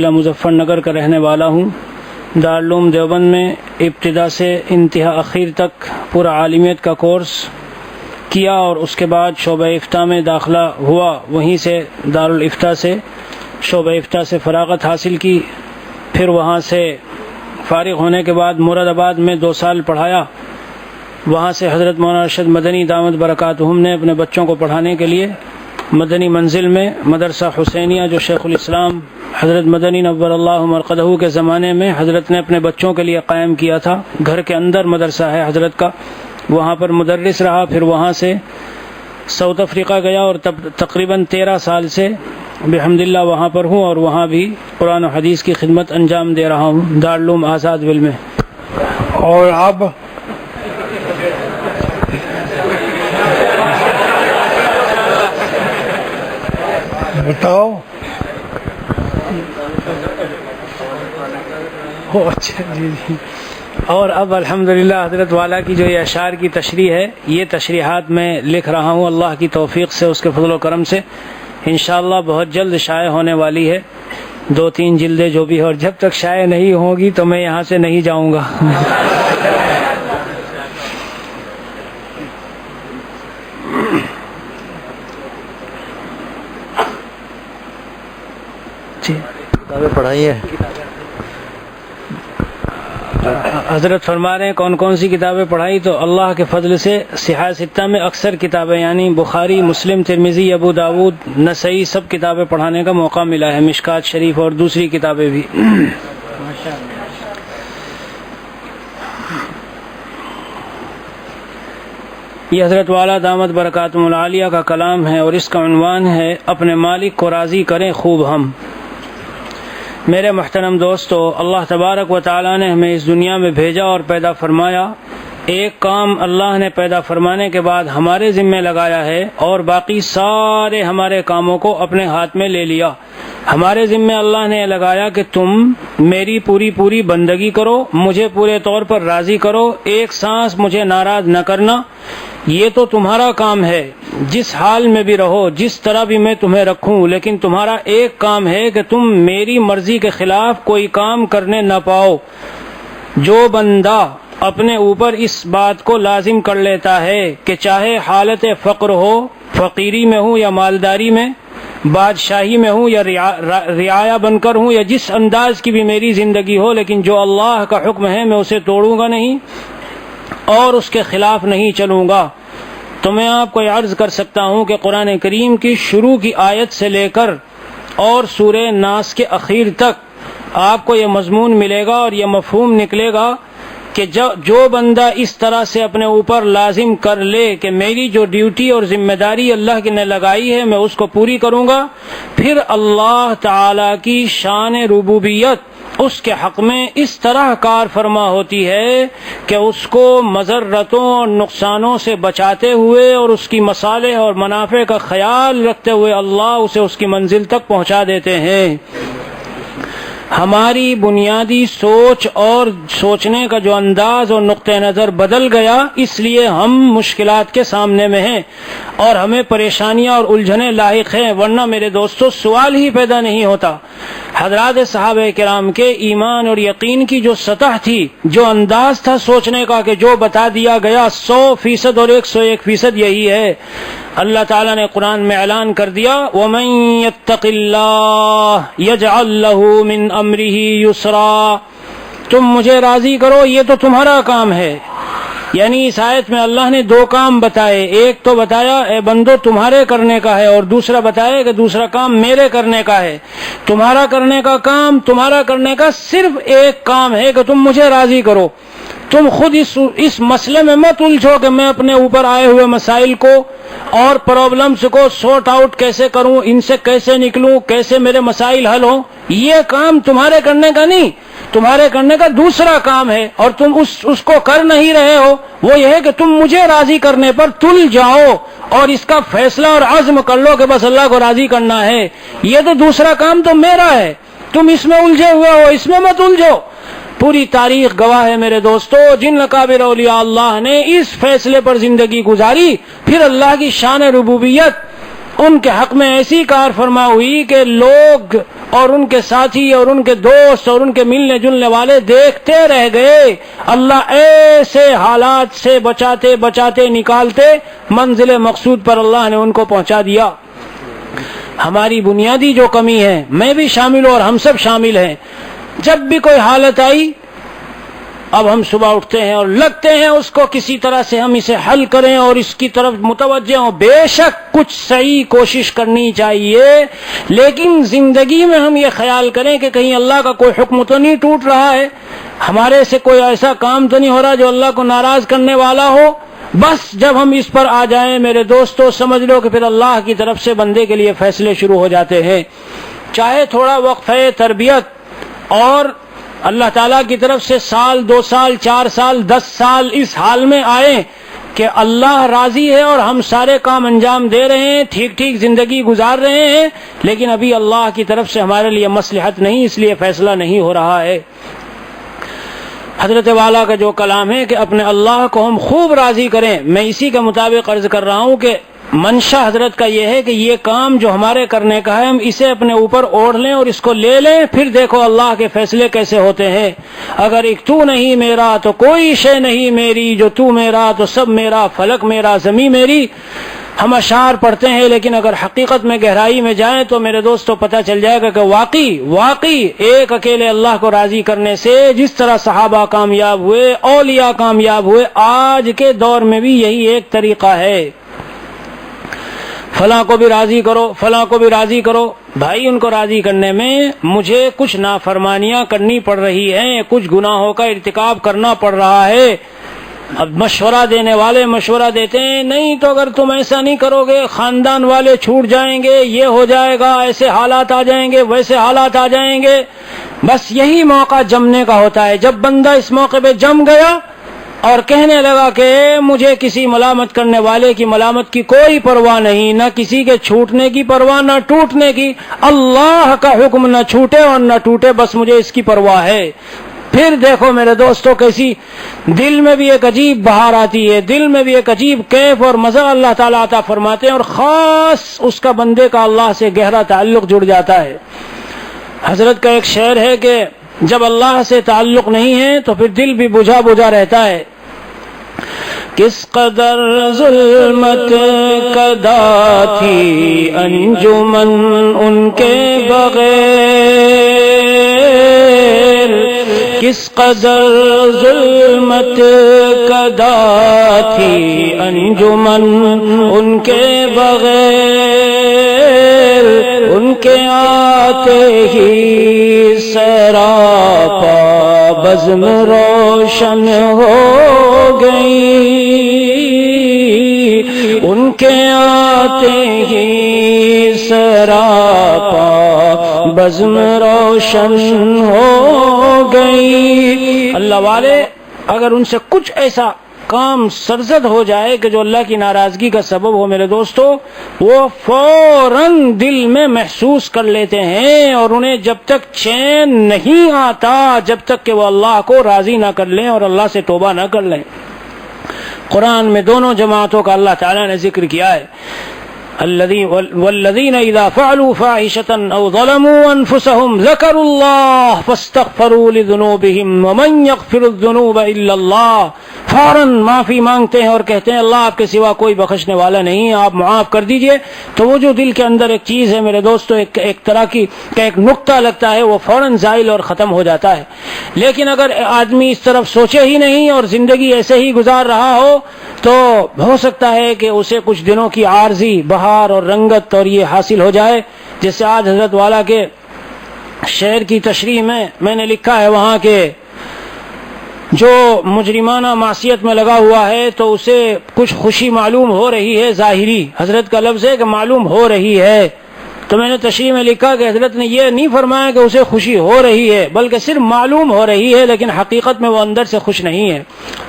ضلع مظفر نگر کا رہنے والا ہوں۔ دارالعلوم دیوبند میں ابتدا سے انتہا اخیر تک پورا عالمیت کا کورس کیا اور اس کے بعد شعبہ افتاء میں داخلہ ہوا، وہیں سے دارالفتاء سے شعبہ افتاء سے فراغت حاصل کی، پھر وہاں سے فارغ ہونے کے بعد مراد آباد میں 2 سال پڑھایا۔ وہاں سے حضرت مولانا ارشد مدنی دامت برکاتہم نے اپنے بچوں کو پڑھانے کے لیے مدنی منزل میں مدرسہ حسینیہ، جو شیخ الاسلام حضرت مدنی نور اللہ مرقدہ کے زمانے میں حضرت نے اپنے بچوں کے لیے قائم کیا تھا، گھر کے اندر مدرسہ ہے حضرت کا، وہاں پر مدرس رہا۔ پھر وہاں سے ساؤتھ افریقہ گیا اور تقریباً 13 سال سے بحمداللہ وہاں پر ہوں، اور وہاں بھی قرآن و حدیث کی خدمت انجام دے رہا ہوں دارالعلوم آزاد ویل میں۔ اور اب بتاؤ۔ اچھا جی۔ اور اب الحمدللہ حضرت والا کی جو یہ اشعار کی تشریح ہے، یہ تشریحات میں لکھ رہا ہوں اللہ کی توفیق سے، اس کے فضل و کرم سے انشاءاللہ بہت جلد شائع ہونے والی ہے، 2-3 جلدیں جو بھی ہے، اور جب تک شائع نہیں ہوگی تو میں یہاں سے نہیں جاؤں گا۔ کتابیں پڑھائی ہیں؟ حضرت فرما رہے ہیں کون کون سی کتابیں پڑھائی، تو اللہ کے فضل سے صحاح ستہ میں اکثر کتابیں، یعنی بخاری، مسلم، ترمذی، ابو داؤد، نسائی، سب کتابیں پڑھانے کا موقع ملا ہے، مشکات شریف اور دوسری کتابیں بھی۔ یہ حضرت والا دامت برکاتہم العالیہ کا کلام ہے اور اس کا عنوان ہے اپنے مالک کو راضی کریں خوب ہم۔ میرے محترم دوستو، اللہ تبارک و تعالی نے ہمیں اس دنیا میں بھیجا اور پیدا فرمایا۔ ایک کام اللہ نے پیدا فرمانے کے بعد ہمارے ذمہ لگایا ہے اور باقی سارے ہمارے کاموں کو اپنے ہاتھ میں لے لیا۔ ہمارے ذمہ اللہ نے لگایا کہ تم میری پوری بندگی کرو، مجھے پورے طور پر راضی کرو، ایک سانس مجھے ناراض نہ کرنا، یہ تو تمہارا کام ہے۔ جس حال میں بھی رہو، جس طرح بھی میں تمہیں رکھوں، لیکن تمہارا ایک کام ہے کہ تم میری مرضی کے خلاف کوئی کام کرنے نہ پاؤ۔ جو بندہ اپنے اوپر اس بات کو لازم کر لیتا ہے کہ چاہے حالت فقر ہو، فقیری میں ہوں یا مالداری میں، بادشاہی میں ہوں یا رعایا بن کر ہوں، یا جس انداز کی بھی میری زندگی ہو، لیکن جو اللہ کا حکم ہے میں اسے توڑوں گا نہیں اور اس کے خلاف نہیں چلوں گا۔ تو میں آپ کو عرض کر سکتا ہوں کہ قرآن کریم کی شروع کی آیت سے لے کر اور سورہ ناس کے اخیر تک آپ کو یہ مضمون ملے گا اور یہ مفہوم نکلے گا کہ جو بندہ اس طرح سے اپنے اوپر لازم کر لے کہ میری جو ڈیوٹی اور ذمہ داری اللہ کی نے لگائی ہے میں اس کو پوری کروں گا، پھر اللہ تعالی کی شان ربوبیت اس کے حق میں اس طرح کار فرما ہوتی ہے کہ اس کو مضرتوں اور نقصانوں سے بچاتے ہوئے اور اس کی مصالح اور منافع کا خیال رکھتے ہوئے اللہ اسے اس کی منزل تک پہنچا دیتے ہیں۔ ہماری بنیادی سوچ اور سوچنے کا جو انداز اور نقطہ نظر بدل گیا، اس لیے ہم مشکلات کے سامنے میں ہیں اور ہمیں پریشانیاں اور الجھنیں لاحق ہیں، ورنہ میرے دوستو سوال ہی پیدا نہیں ہوتا۔ حضرات صحابہ کرام کے ایمان اور یقین کی جو سطح تھی، جو انداز تھا سوچنے کا کہ جو بتا دیا گیا 100% اور 101% یہی ہے۔ اللہ تعالیٰ نے قرآن میں اعلان کر دیا وَمَن يَتَّقِ اللَّهَ يَجْعَلْ لَهُ مِنْ أَمْرِهِ يُسْرًا۔ تم مجھے راضی کرو، یہ تو تمہارا کام ہے۔ یعنی اس آیت میں اللہ نے 2 کام بتائے، ایک تو بتایا اے بندو تمہارے کرنے کا ہے، اور دوسرا بتایا کہ دوسرا کام میرے کرنے کا ہے۔ تمہارا کرنے کا کام، تمہارا کرنے کا صرف ایک کام ہے کہ تم مجھے راضی کرو۔ تم خود اس مسئلے میں مت الجھو کہ میں اپنے اوپر آئے ہوئے مسائل کو اور پرابلمز کو سورٹ آؤٹ کیسے کروں، ان سے کیسے نکلوں، کیسے میرے مسائل حل ہوں۔ یہ کام تمہارے کرنے کا نہیں، تمہارے کرنے کا دوسرا کام ہے، اور تم اس کو کر نہیں رہے ہو۔ وہ یہ ہے کہ تم مجھے راضی کرنے پر تل جاؤ اور اس کا فیصلہ اور عزم کر لو کہ بس اللہ کو راضی کرنا ہے۔ یہ تو دوسرا کام تو میرا ہے، تم اس میں الجھے ہوئے ہو، اس میں مت الجھو۔ پوری تاریخ گواہ ہے میرے دوستو، جن اکابر اولیاء اللہ نے اس فیصلے پر زندگی گزاری، پھر اللہ کی شان ربوبیت ان کے حق میں ایسی کار فرما ہوئی کہ لوگ اور ان کے ساتھی اور ان کے دوست اور ان کے ملنے جلنے والے دیکھتے رہ گئے. اللہ ایسے حالات سے بچاتے بچاتے نکالتے منزل مقصود پر اللہ نے ان کو پہنچا دیا. ہماری بنیادی جو کمی ہے، میں بھی شامل ہوں اور ہم سب شامل ہیں، جب بھی کوئی حالت آئی اب ہم صبح اٹھتے ہیں اور لگتے ہیں اس کو کسی طرح سے ہم اسے حل کریں اور اس کی طرف متوجہ ہوں. بے شک کچھ صحیح کوشش کرنی چاہیے، لیکن زندگی میں ہم یہ خیال کریں کہ کہیں اللہ کا کوئی حکم تو نہیں ٹوٹ رہا ہے، ہمارے سے کوئی ایسا کام تو نہیں ہو رہا جو اللہ کو ناراض کرنے والا ہو. بس جب ہم اس پر آ جائیں میرے دوستو، سمجھ لو کہ پھر اللہ کی طرف سے بندے کے لیے فیصلے شروع ہو جاتے ہیں. چاہے تھوڑا وقت ہے تربیت اور اللہ تعالیٰ کی طرف سے سال 2 سال 4 سال 10 سال اس حال میں آئے کہ اللہ راضی ہے اور ہم سارے کام انجام دے رہے ہیں، ٹھیک ٹھیک زندگی گزار رہے ہیں، لیکن ابھی اللہ کی طرف سے ہمارے لیے مصلحت نہیں، اس لیے فیصلہ نہیں ہو رہا ہے. حضرت والا کا جو کلام ہے کہ اپنے اللہ کو ہم خوب راضی کریں، میں اسی کے مطابق عرض کر رہا ہوں کہ منشا حضرت کا یہ ہے کہ یہ کام جو ہمارے کرنے کا ہے ہم اسے اپنے اوپر اوڑھ لیں اور اس کو لے لیں، پھر دیکھو اللہ کے فیصلے کیسے ہوتے ہیں. اگر ایک تو نہیں میرا تو کوئی شے نہیں میری، جو تو میرا تو سب میرا، فلک میرا زمین میری. ہم اشعار پڑھتے ہیں لیکن اگر حقیقت میں گہرائی میں جائیں تو میرے دوستو پتہ چل جائے گا کہ واقعی ایک اکیلے اللہ کو راضی کرنے سے جس طرح صحابہ کامیاب ہوئے، اولیاء کامیاب ہوئے، آج کے دور میں بھی یہی ایک طریقہ ہے. فلاں کو بھی راضی کرو، فلاں کو بھی راضی کرو. بھائی ان کو راضی کرنے میں مجھے کچھ نافرمانیاں کرنی پڑ رہی ہیں، کچھ گناہوں کا ارتکاب کرنا پڑ رہا ہے. اب مشورہ دینے والے مشورہ دیتے ہیں، نہیں تو اگر تم ایسا نہیں کرو گے خاندان والے چھوٹ جائیں گے، یہ ہو جائے گا، ایسے حالات آ جائیں گے، ویسے حالات آ جائیں گے. بس یہی موقع جمنے کا ہوتا ہے. جب بندہ اس موقع پہ جم گیا اور کہنے لگا کہ مجھے کسی ملامت کرنے والے کی ملامت کی کوئی پرواہ نہیں، نہ کسی کے چھوٹنے کی پرواہ نہ ٹوٹنے کی، اللہ کا حکم نہ چھوٹے اور نہ ٹوٹے، بس مجھے اس کی پرواہ ہے. پھر دیکھو میرے دوستو کیسی دل میں بھی ایک عجیب بہار آتی ہے، دل میں بھی ایک عجیب کیف اور مزہ اللہ تعالیٰ عطا فرماتے ہیں، اور خاص اس کا بندے کا اللہ سے گہرا تعلق جڑ جاتا ہے. حضرت کا ایک شعر ہے کہ جب اللہ سے تعلق نہیں ہے تو پھر دل بھی بجھا بجھا رہتا ہے. کس قدر ظلمت کدا تھی انجمن ان کے بغیر، کس قدر ظلمت کدا تھی انجمن ان کے بغیر، ان کے آتے ہی سراپا بزم روشن ہو گئی، ان کے آتے ہی سراپا بزم روشن ہو گئی. اللہ والے اگر ان سے کچھ ایسا کام سرزد ہو جائے کہ جو اللہ کی ناراضگی کا سبب ہو میرے دوستو، وہ فوراً دل میں محسوس کر لیتے ہیں، اور انہیں جب تک چین نہیں آتا جب تک کہ وہ اللہ کو راضی نہ کر لیں اور اللہ سے توبہ نہ کر لیں. قرآن میں دونوں جماعتوں کا اللہ تعالیٰ نے ذکر کیا ہے. والذین اذا فعلوا فاحشة او ظلموا انفسهم ذکروا اللہ فاستغفروا لذنوبهم ومن یغفر الذنوب الا اللہ. فوراً معافی مانگتے ہیں اور کہتے ہیں اللہ آپ کے سوا کوئی بخشنے والا نہیں، آپ معاف کر دیجئے. تو وہ جو دل کے اندر ایک چیز ہے میرے دوستو، ایک طرح کی ایک نقطہ لگتا ہے، وہ فوراً زائل اور ختم ہو جاتا ہے. لیکن اگر آدمی اس طرف سوچے ہی نہیں اور زندگی ایسے ہی گزار رہا ہو تو ہو سکتا ہے کہ اسے کچھ دنوں کی عارضی بہار اور رنگت اور یہ حاصل ہو جائے. جیسے آج حضرت والا کے شعر کی تشریح میں نے لکھا ہے وہاں کے جو مجرمانہ معصیت میں لگا ہوا ہے تو اسے کچھ خوشی معلوم ہو رہی ہے ظاہری. حضرت کا لفظ ہے کہ معلوم ہو رہی ہے، تو میں نے تشریح میں لکھا کہ حضرت نے یہ نہیں فرمایا کہ اسے خوشی ہو رہی ہے، بلکہ صرف معلوم ہو رہی ہے، لیکن حقیقت میں وہ اندر سے خوش نہیں ہے.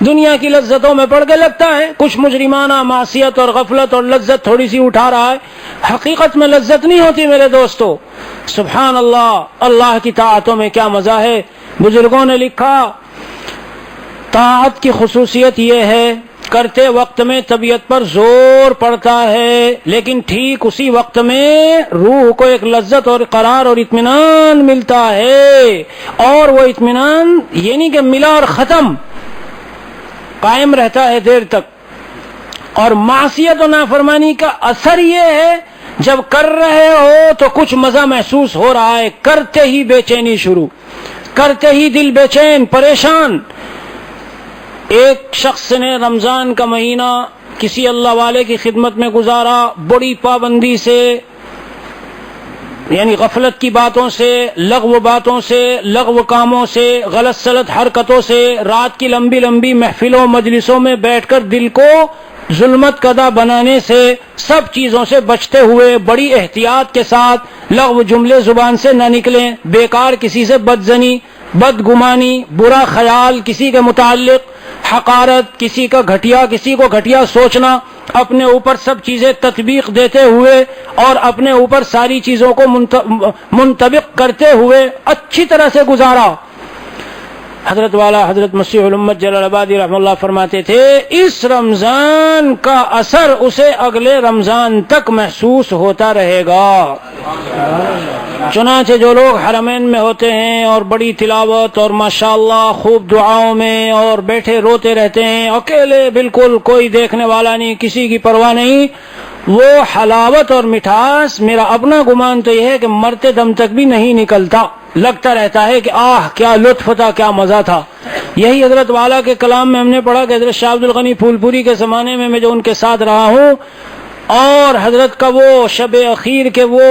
دنیا کی لذتوں میں پڑ کے لگتا ہے کچھ مجرمانہ معصیت اور غفلت اور لذت تھوڑی سی اٹھا رہا ہے، حقیقت میں لذت نہیں ہوتی میرے دوستو. سبحان اللہ، اللہ کی طاعتوں میں کیا مزہ ہے. بزرگوں نے لکھا طاعت کی خصوصیت یہ ہے کرتے وقت میں طبیعت پر زور پڑتا ہے، لیکن ٹھیک اسی وقت میں روح کو ایک لذت اور قرار اور اطمینان ملتا ہے، اور وہ اطمینان یہ نہیں کہ ملا اور ختم، قائم رہتا ہے دیر تک۔ اور معصیت و نافرمانی کا اثر یہ ہے جب کر رہے ہو تو کچھ مزہ محسوس ہو رہا ہے، کرتے ہی بے چینی شروع، کرتے ہی دل بے چین پریشان۔ ایک شخص نے رمضان کا مہینہ کسی اللہ والے کی خدمت میں گزارا، بڑی پابندی سے، یعنی غفلت کی باتوں سے، لغو باتوں سے، لغو کاموں سے، غلط سلط حرکتوں سے، رات کی لمبی لمبی محفلوں مجلسوں میں بیٹھ کر دل کو ظلمت کدہ بنانے سے، سب چیزوں سے بچتے ہوئے بڑی احتیاط کے ساتھ لغو جملے زبان سے نہ نکلیں، بیکار کسی سے بدزنی، بدگمانی، برا خیال کسی کے متعلق، حقارت کسی کا گھٹیا، کسی کو گھٹیا سوچنا، اپنے اوپر سب چیزیں تطبیق دیتے ہوئے اور اپنے اوپر ساری چیزوں کو منطبق کرتے ہوئے اچھی طرح سے گزارا۔ حضرت والا حضرت مسیح الامت جلال آبادی رحمہ اللہ فرماتے تھے اس رمضان کا اثر اسے اگلے رمضان تک محسوس ہوتا رہے گا۔ چنانچہ جو لوگ حرمین میں ہوتے ہیں اور بڑی تلاوت اور ماشاءاللہ خوب دعاؤں میں اور بیٹھے روتے رہتے ہیں، اکیلے بالکل کوئی دیکھنے والا نہیں، کسی کی پرواہ نہیں، وہ حلاوت اور مٹھاس، میرا اپنا گمان تو یہ ہے کہ مرتے دم تک بھی نہیں نکلتا، لگتا رہتا ہے کہ آہ کیا لطف تھا، کیا مزہ تھا۔ یہی حضرت والا کے کلام میں ہم نے پڑھا کہ حضرت شاہ عبد الغنی پھول پوری کے زمانے میں میں جو ان کے ساتھ رہا ہوں، اور حضرت کا وہ شب اخیر کے وہ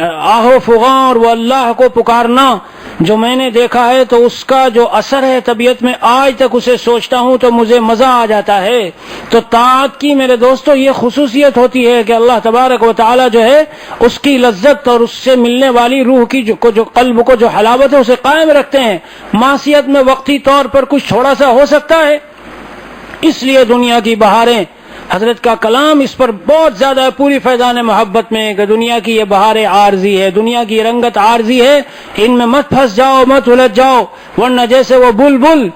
آہو فغاں اور وہ اللہ کو پکارنا جو میں نے دیکھا ہے، تو اس کا جو اثر ہے طبیعت میں آج تک اسے سوچتا ہوں تو مجھے مزہ آ جاتا ہے۔ تو طاعت کی میرے دوستو یہ خصوصیت ہوتی ہے کہ اللہ تبارک و تعالی جو ہے اس کی لذت اور اس سے ملنے والی روح کی جو قلب کو جو حلاوت ہے اسے قائم رکھتے ہیں۔ معصیت میں وقتی طور پر کچھ تھوڑا سا ہو سکتا ہے، اس لیے دنیا کی بہاریں، حضرت کا کلام اس پر بہت زیادہ ہے پوری فیضان محبت میں کہ دنیا کی یہ بہاریں عارضی ہے، دنیا کی یہ رنگت عارضی ہے، ان میں مت پھنس جاؤ، مت الجھ جاؤ، ورنہ جیسے وہ بلبل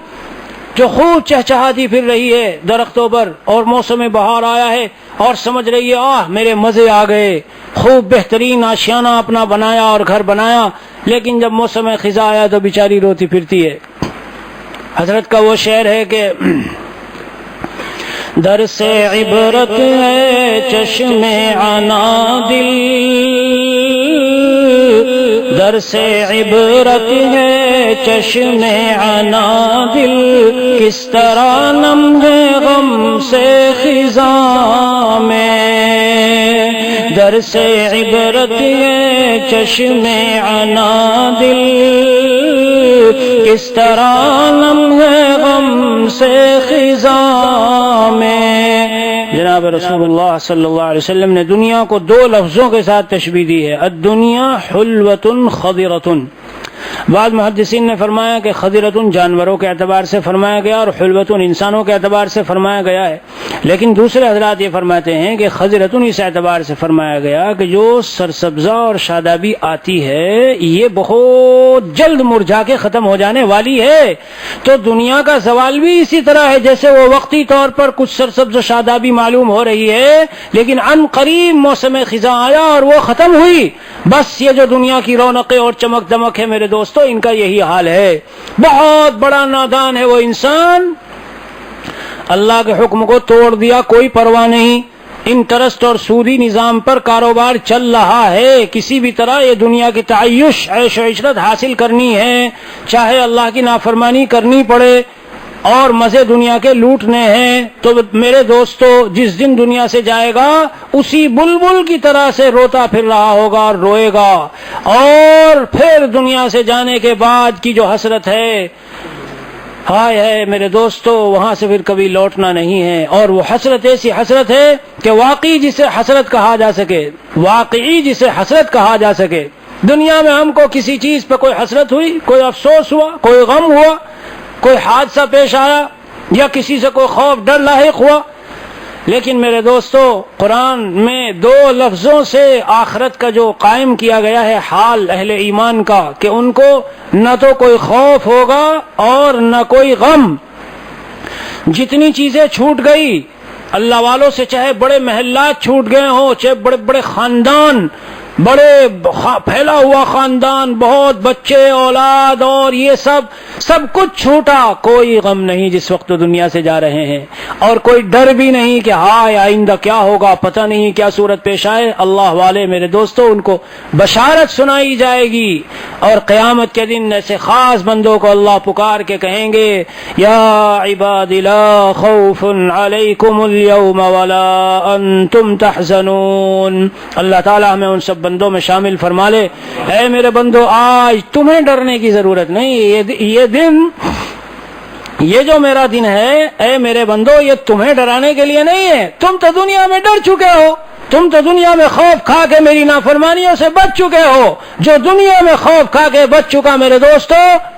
جو خوب چہچہاتی پھر رہی ہے درختوں پر اور موسم بہار آیا ہے اور سمجھ رہی ہے آہ میرے مزے آ گئے، خوب بہترین آشیانہ اپنا بنایا اور گھر بنایا، لیکن جب موسم خزاں آیا تو بیچاری روتی پھرتی ہے۔ حضرت کا وہ شعر ہے کہ در سے عبرت ہے چشم عنا دل، در سے عبرت ہے چشم عنا دل، کس طرح نم ہے غم سے خزاں میں، در سے عبرت ہے چشم عنا دل، کس طرح نم ہے غم سے خزاں میں۔ جناب رسول اللہ صلی اللہ علیہ وسلم نے دنیا کو دو لفظوں کے ساتھ تشبیہ دی ہے، الدنیا حلوۃ خضرۃ۔ بعض محدثین نے فرمایا کہ خضرۃ جانوروں کے اعتبار سے فرمایا گیا اور حلوۃ انسانوں کے اعتبار سے فرمایا گیا ہے، لیکن دوسرے حضرات یہ فرماتے ہیں کہ خضرۃ اس اعتبار سے فرمایا گیا کہ جو سرسبزہ اور شادابی آتی ہے یہ بہت جلد مرجھا کے ختم ہو جانے والی ہے۔ تو دنیا کا زوال بھی اسی طرح ہے، جیسے وہ وقتی طور پر کچھ سرسبز و شادابی معلوم ہو رہی ہے، لیکن عن قریب موسم خزاں آیا اور وہ ختم ہوئی۔ بس یہ جو دنیا کی رونقیں اور چمک دمک ہے میرے دوستو، ان کا یہی حال ہے۔ بہت بڑا نادان ہے وہ انسان، اللہ کے حکم کو توڑ دیا، کوئی پرواہ نہیں، انٹرسٹ اور سودی نظام پر کاروبار چل رہا ہے، کسی بھی طرح یہ دنیا کی تعیش عیش و عشرت حاصل کرنی ہے، چاہے اللہ کی نافرمانی کرنی پڑے اور مزے دنیا کے لوٹنے ہیں۔ تو میرے دوستو جس دن دنیا سے جائے گا اسی بلبل کی طرح سے روتا پھر رہا ہوگا اور روئے گا، اور پھر دنیا سے جانے کے بعد کی جو حسرت ہے، ہائے ہے میرے دوستو، وہاں سے پھر کبھی لوٹنا نہیں ہے۔ اور وہ حسرت ایسی حسرت ہے کہ واقعی جسے حسرت کہا جا سکے، واقعی جسے حسرت کہا جا سکے۔ دنیا میں ہم کو کسی چیز پہ کوئی حسرت ہوئی، کوئی افسوس ہوا، کوئی غم ہوا، کوئی حادثہ پیش آیا یا کسی سے کوئی خوف ڈر لاحق ہوا، لیکن میرے دوستو قرآن میں دو لفظوں سے آخرت کا جو قائم کیا گیا ہے حال اہل ایمان کا، کہ ان کو نہ تو کوئی خوف ہوگا اور نہ کوئی غم۔ جتنی چیزیں چھوٹ گئی اللہ والوں سے، چاہے بڑے محلات چھوٹ گئے ہوں، چاہے بڑے بڑے خاندان، بڑے پھیلا ہوا خاندان، بہت بچے، اولاد اور یہ سب کچھ چھوٹا، کوئی غم نہیں جس وقت دنیا سے جا رہے ہیں، اور کوئی ڈر بھی نہیں کہ ہائے آئندہ کیا ہوگا، پتہ نہیں کیا صورت پیش آئے۔ اللہ والے میرے دوستو ان کو بشارت سنائی جائے گی، اور قیامت کے دن ایسے خاص بندوں کو اللہ پکار کے کہیں گے یا عباد لا خوف علیکم اليوم ولا انتم تحزنون۔ اللہ تعالی ہمیں ان سب بندوں میں شامل فرما لے۔ اے میرے بندو، آج تمہیں ڈرنے کی ضرورت نہیں، یہ دن، یہ جو میرا دن ہے اے میرے بندو، یہ تمہیں ڈرانے کے لیے نہیں ہے۔ تم تو دنیا میں ڈر چکے ہو، تم تو دنیا میں خوف کھا کے میری نافرمانیوں سے بچ چکے ہو۔ جو دنیا میں خوف کھا کے بچ چکا میرے دوستو،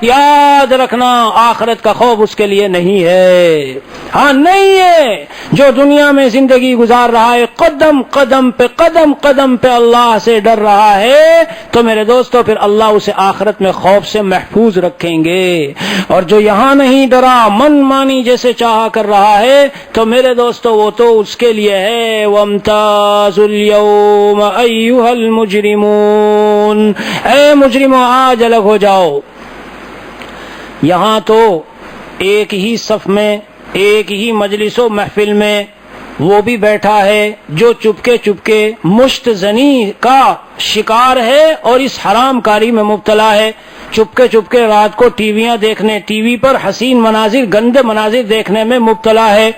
یاد رکھنا آخرت کا خوف اس کے لیے نہیں ہے۔ ہاں نہیں ہے۔ جو دنیا میں زندگی گزار رہا ہے، قدم قدم پہ اللہ سے ڈر رہا ہے، تو میرے دوستو پھر اللہ اسے آخرت میں خوف سے محفوظ رکھیں گے۔ اور جو یہاں نہیں ڈرا، من مانی جیسے چاہا کر رہا ہے، تو میرے دوستو وہ تو اس کے لیے ہے وَامْتَازُوا الْيَوْمَ أَيُّهَا الْمُجْرِمُونَ۔ اے مجرموں آج الگ ہو جاؤ۔ یہاں تو ایک ہی صف میں، ایک ہی مجلس و محفل میں وہ بھی بیٹھا ہے جو چپکے مشت زنی کا شکار ہے اور اس حرام کاری میں مبتلا ہے، چپکے رات کو ٹیویاں دیکھنے، ٹی وی پر حسین مناظر، گندے مناظر دیکھنے میں مبتلا ہے،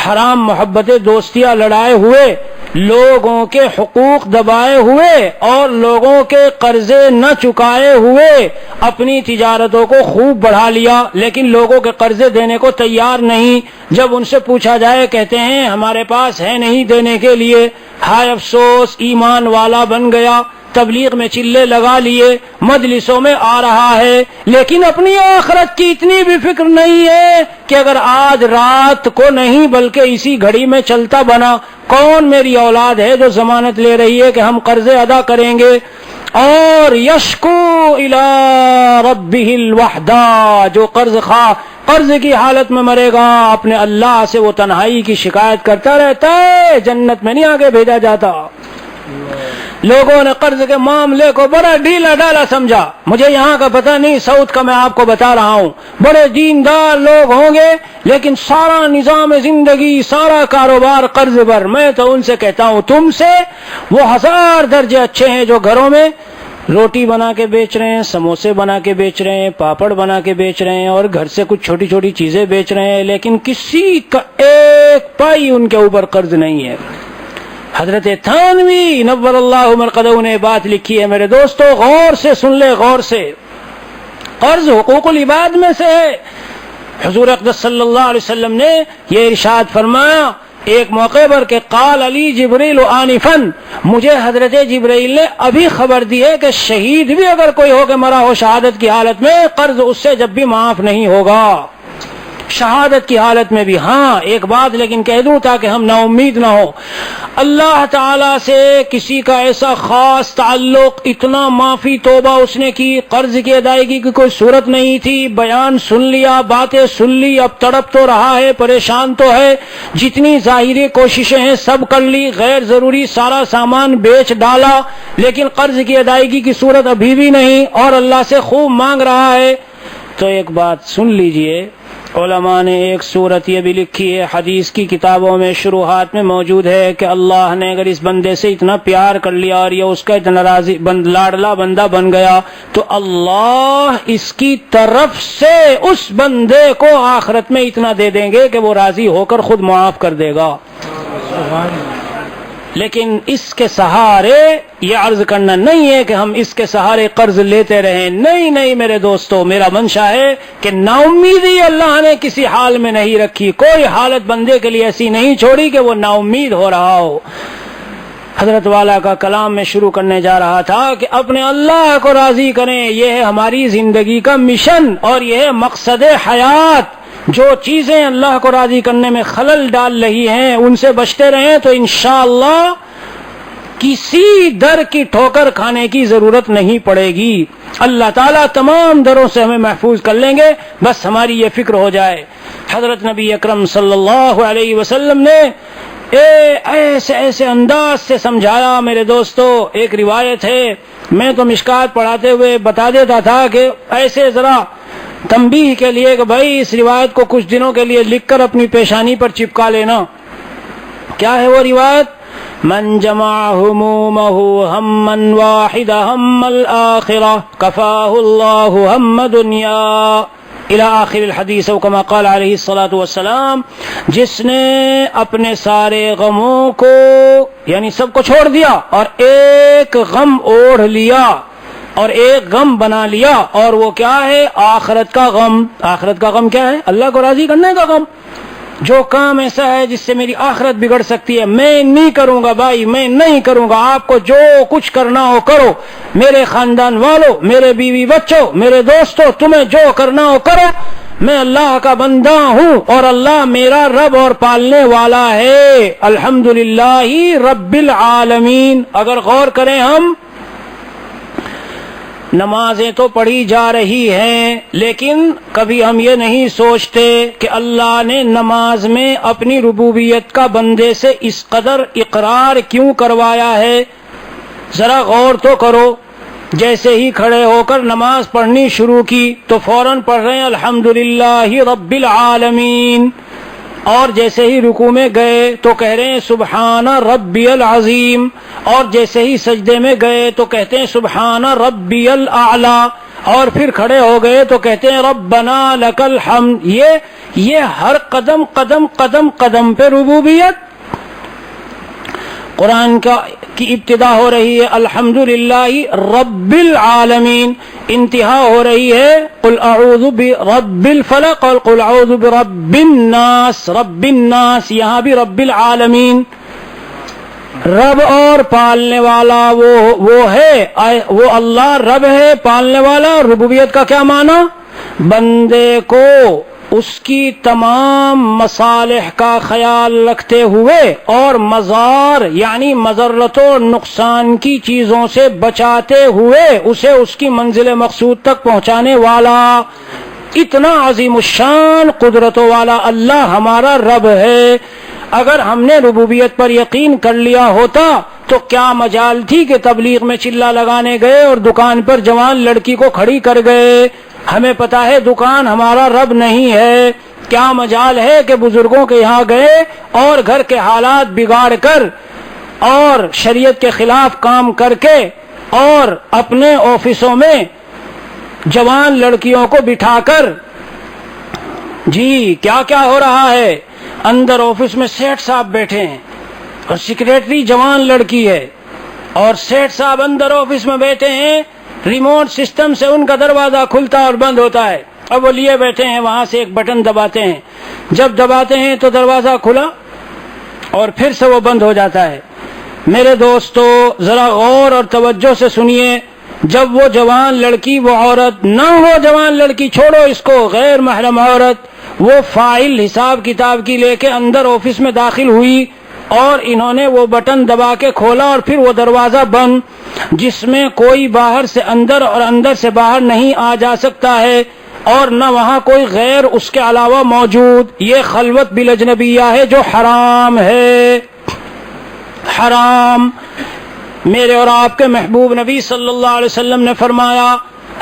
حرام محبتیں، دوستیاں لڑائے ہوئے، لوگوں کے حقوق دبائے ہوئے اور لوگوں کے قرضے نہ چکائے ہوئے اپنی تجارتوں کو خوب بڑھا لیا، لیکن لوگوں کے قرضے دینے کو تیار نہیں۔ جب ان سے پوچھا جائے کہتے ہیں ہمارے پاس ہے نہیں دینے کے لیے۔ ہائے افسوس، ایمان والا بن گیا، تبلیغ میں چلے لگا لیے، مجلسوں میں آ رہا ہے، لیکن اپنی آخرت کی اتنی بھی فکر نہیں ہے کہ اگر آج رات کو نہیں بلکہ اسی گھڑی میں چلتا بنا، کون میری اولاد ہے جو ضمانت لے رہی ہے کہ ہم قرضے ادا کریں گے؟ اور یشکو الی ربہ الوحدہ، جو قرض کی حالت میں مرے گا، اپنے اللہ سے وہ تنہائی کی شکایت کرتا رہتا ہے، جنت میں نہیں آگے بھیجا جاتا۔ لوگوں نے قرض کے معاملے کو بڑا ڈھیلا ڈالا سمجھا۔ مجھے یہاں کا پتہ نہیں، سعود کا میں آپ کو بتا رہا ہوں، بڑے دیندار لوگ ہوں گے لیکن سارا نظام زندگی، سارا کاروبار قرض پر۔ میں تو ان سے کہتا ہوں تم سے وہ 1000 درجے اچھے ہیں جو گھروں میں روٹی بنا کے بیچ رہے ہیں، سموسے بنا کے بیچ رہے ہیں، پاپڑ بنا کے بیچ رہے ہیں اور گھر سے کچھ چھوٹی چھوٹی چیزیں بیچ رہے ہیں، لیکن کسی کا ایک پائی ان کے اوپر قرض نہیں ہے۔ حضرت تھانوی نور اللہ مرقدہ نے بات لکھی ہے میرے دوستو، غور سے سن لے، غور سے۔ قرض حقوق العباد میں سے ہے۔ حضور اقدس صلی اللہ علیہ وسلم نے یہ ارشاد فرمایا ایک موقع پر کہ قال علی جبریل آنفاً، مجھے حضرت جبریل نے ابھی خبر دی ہے کہ شہید بھی اگر کوئی ہو کے مرا ہو شہادت کی حالت میں، قرض اس سے جب بھی معاف نہیں ہوگا، شہادت کی حالت میں بھی۔ ہاں ایک بات لیکن کہہ دوں تاکہ ہم نا امید نہ ہو، اللہ تعالی سے کسی کا ایسا خاص تعلق، اتنا معافی توبہ اس نے کی، قرض کی ادائیگی کی کوئی صورت نہیں تھی، بیان سن لیا، باتیں سن لی، اب تڑپ تو رہا ہے، پریشان تو ہے، جتنی ظاہری کوششیں ہیں سب کر لی، غیر ضروری سارا سامان بیچ ڈالا، لیکن قرض کی ادائیگی کی صورت ابھی بھی نہیں اور اللہ سے خوب مانگ رہا ہے۔ تو ایک بات سن لیجئے، علماء نے ایک صورت یہ بھی لکھی ہے، حدیث کی کتابوں میں شروحات میں موجود ہے کہ اللہ نے اگر اس بندے سے اتنا پیار کر لیا اور یہ اس کا اتنا راضی لاڈلا بندہ بن گیا، تو اللہ اس کی طرف سے اس بندے کو آخرت میں اتنا دے دیں گے کہ وہ راضی ہو کر خود معاف کر دے گا۔ لیکن اس کے سہارے یہ عرض کرنا نہیں ہے کہ ہم اس کے سہارے قرض لیتے رہیں، نہیں میرے دوستو، میرا منشا ہے کہ نا امیدی اللہ نے کسی حال میں نہیں رکھی، کوئی حالت بندے کے لیے ایسی نہیں چھوڑی کہ وہ نا امید ہو رہا ہو۔ حضرت والا کا کلام میں شروع کرنے جا رہا تھا کہ اپنے اللہ کو راضی کریں، یہ ہے ہماری زندگی کا مشن اور یہ ہے مقصد حیات۔ جو چیزیں اللہ کو راضی کرنے میں خلل ڈال رہی ہیں ان سے بچتے رہیں تو انشاءاللہ کسی در کی ٹھوکر کھانے کی ضرورت نہیں پڑے گی. اللہ تعالیٰ تمام دروں سے ہمیں محفوظ کر لیں گے، بس ہماری یہ فکر ہو جائے. حضرت نبی اکرم صلی اللہ علیہ وسلم نے ایسے ایسے انداز سے سمجھایا. میرے دوستو، ایک روایت ہے، میں تو مشکات پڑھاتے ہوئے بتا دیتا تھا کہ ایسے ذرا تنبیہ کے لیے کہ بھائی اس روایت کو کچھ دنوں کے لیے لکھ کر اپنی پیشانی پر چپکا لینا. کیا ہے وہ روایت؟ من جمع همومه ہما واحدا ہم الآخرہ کفاہ اللہ ہم دنیا الى آخر الحدیث او کما قال علیہ الصلاۃ والسلام. جس نے اپنے سارے غموں کو یعنی سب کو چھوڑ دیا اور ایک غم اوڑھ لیا اور ایک غم بنا لیا، اور وہ کیا ہے؟ آخرت کا غم. آخرت کا غم کیا ہے؟ اللہ کو راضی کرنے کا غم. جو کام ایسا ہے جس سے میری آخرت بگڑ سکتی ہے میں نہیں کروں گا بھائی، میں نہیں کروں گا. آپ کو جو کچھ کرنا ہو کرو، میرے خاندان والوں، میرے بیوی بچوں، میرے دوستوں، تمہیں جو کرنا ہو کرو، میں اللہ کا بندہ ہوں اور اللہ میرا رب اور پالنے والا ہے. الحمدللہ رب العالمین. اگر غور کریں، ہم نمازیں تو پڑھی جا رہی ہیں، لیکن کبھی ہم یہ نہیں سوچتے کہ اللہ نے نماز میں اپنی ربوبیت کا بندے سے اس قدر اقرار کیوں کروایا ہے. ذرا غور تو کرو. جیسے ہی کھڑے ہو کر نماز پڑھنی شروع کی تو فوراً پڑھ رہے ہیں الحمدللہ رب العالمین، اور جیسے ہی رکوع میں گئے تو کہہ رہے ہیں سبحان ربی العظیم، اور جیسے ہی سجدے میں گئے تو کہتے ہیں سبحان ربی الاعلی، اور پھر کھڑے ہو گئے تو کہتے ہیں ربنا لک الحمد. یہ ہر قدم قدم قدم قدم پہ ربوبیت. قرآن کی ابتدا ہو رہی ہے الحمدللہ رب العالمین، انتہا ہو رہی ہے قل اعوذ برب الفلق اور قل اعوذ برب الناس. رب الناس، یہاں بھی رب العالمین. رب اور پالنے والا وہ ہے، وہ اللہ رب ہے، پالنے والا. ربوبیت کا کیا معنی؟ بندے کو اس کی تمام مصالح کا خیال رکھتے ہوئے اور مضار یعنی مضرت و نقصان کی چیزوں سے بچاتے ہوئے اسے اس کی منزل مقصود تک پہنچانے والا. اتنا عظیم الشان قدرتوں والا اللہ ہمارا رب ہے. اگر ہم نے ربوبیت پر یقین کر لیا ہوتا تو کیا مجال تھی کہ تبلیغ میں چلہ لگانے گئے اور دکان پر جوان لڑکی کو کھڑی کر گئے. ہمیں پتا ہے دکان ہمارا رب نہیں ہے. کیا مجال ہے کہ بزرگوں کے یہاں گئے اور گھر کے حالات بگاڑ کر اور شریعت کے خلاف کام کر کے اور اپنے آفسوں میں جوان لڑکیوں کو بٹھا کر، جی کیا کیا ہو رہا ہے. اندر آفس میں سیٹ صاحب بیٹھے ہیں اور سیکریٹری جوان لڑکی ہے، اور سیٹ صاحب اندر آفس میں بیٹھے ہیں. ریموٹ سسٹم سے ان کا دروازہ کھلتا اور بند ہوتا ہے. اب وہ لیے بیٹھے ہیں، وہاں سے ایک بٹن دباتے ہیں. جب دباتے ہیں تو دروازہ کھلا اور پھر سے وہ بند ہو جاتا ہے. میرے دوستو ذرا غور اور توجہ سے سنیے. جب وہ جوان لڑکی، وہ عورت نہ ہو، جوان لڑکی چھوڑو اس کو، غیر محرم عورت، وہ فائل حساب کتاب کی لے کے اندر آفس میں داخل ہوئی اور انہوں نے وہ بٹن دبا کے کھولا اور پھر وہ دروازہ بند، جس میں کوئی باہر سے اندر اور اندر سے باہر نہیں آ جا سکتا ہے اور نہ وہاں کوئی غیر اس کے علاوہ موجود. یہ خلوت بالاجنبیہ ہے جو حرام ہے. حرام. میرے اور آپ کے محبوب نبی صلی اللہ علیہ وسلم نے فرمایا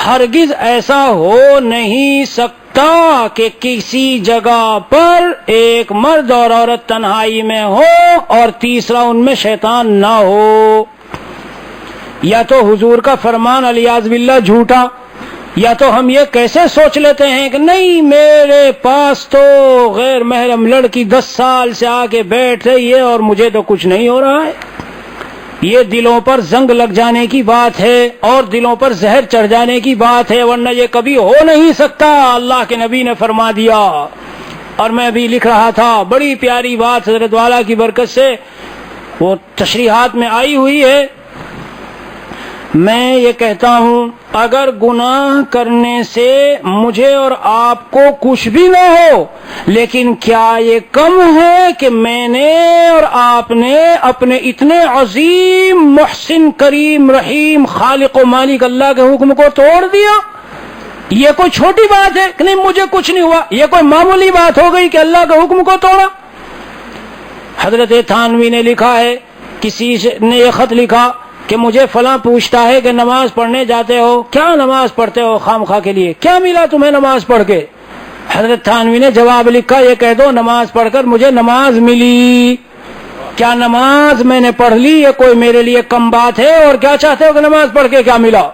ہرگز ایسا ہو نہیں سکتا کہ کسی جگہ پر ایک مرد اور عورت تنہائی میں ہو اور تیسرا ان میں شیطان نہ ہو. یا تو حضور کا فرمان الیاذ باللہ جھوٹا، یا تو ہم یہ کیسے سوچ لیتے ہیں کہ نہیں میرے پاس تو غیر محرم لڑکی 10 سال سے آ کے بیٹھ رہی ہے اور مجھے تو کچھ نہیں ہو رہا ہے. یہ دلوں پر زنگ لگ جانے کی بات ہے اور دلوں پر زہر چڑھ جانے کی بات ہے، ورنہ یہ کبھی ہو نہیں سکتا. اللہ کے نبی نے فرما دیا. اور میں ابھی لکھ رہا تھا، بڑی پیاری بات حضرت والا کی برکت سے وہ تشریحات میں آئی ہوئی ہے. میں یہ کہتا ہوں اگر گناہ کرنے سے مجھے اور آپ کو کچھ بھی نہ ہو، لیکن کیا یہ کم ہے کہ میں نے اور آپ نے اپنے اتنے عظیم محسن کریم رحیم خالق و مالک اللہ کے حکم کو توڑ دیا؟ یہ کوئی چھوٹی بات ہے کہ نہیں مجھے کچھ نہیں ہوا، یہ کوئی معمولی بات ہو گئی کہ اللہ کے حکم کو توڑا؟ حضرت تھانوی نے لکھا ہے، کسی نے یہ خط لکھا کہ مجھے فلاں پوچھتا ہے کہ نماز پڑھنے جاتے ہو، کیا نماز پڑھتے ہو خام خواہ کے لیے، کیا ملا تمہیں نماز پڑھ کے؟ حضرت تھانوی نے جواب لکھا، یہ کہہ دو نماز پڑھ کر مجھے نماز ملی۔ کیا نماز میں نے پڑھ لی یہ کوئی میرے لیے کم بات ہے؟ اور کیا چاہتے ہو کہ نماز پڑھ کے کیا ملا؟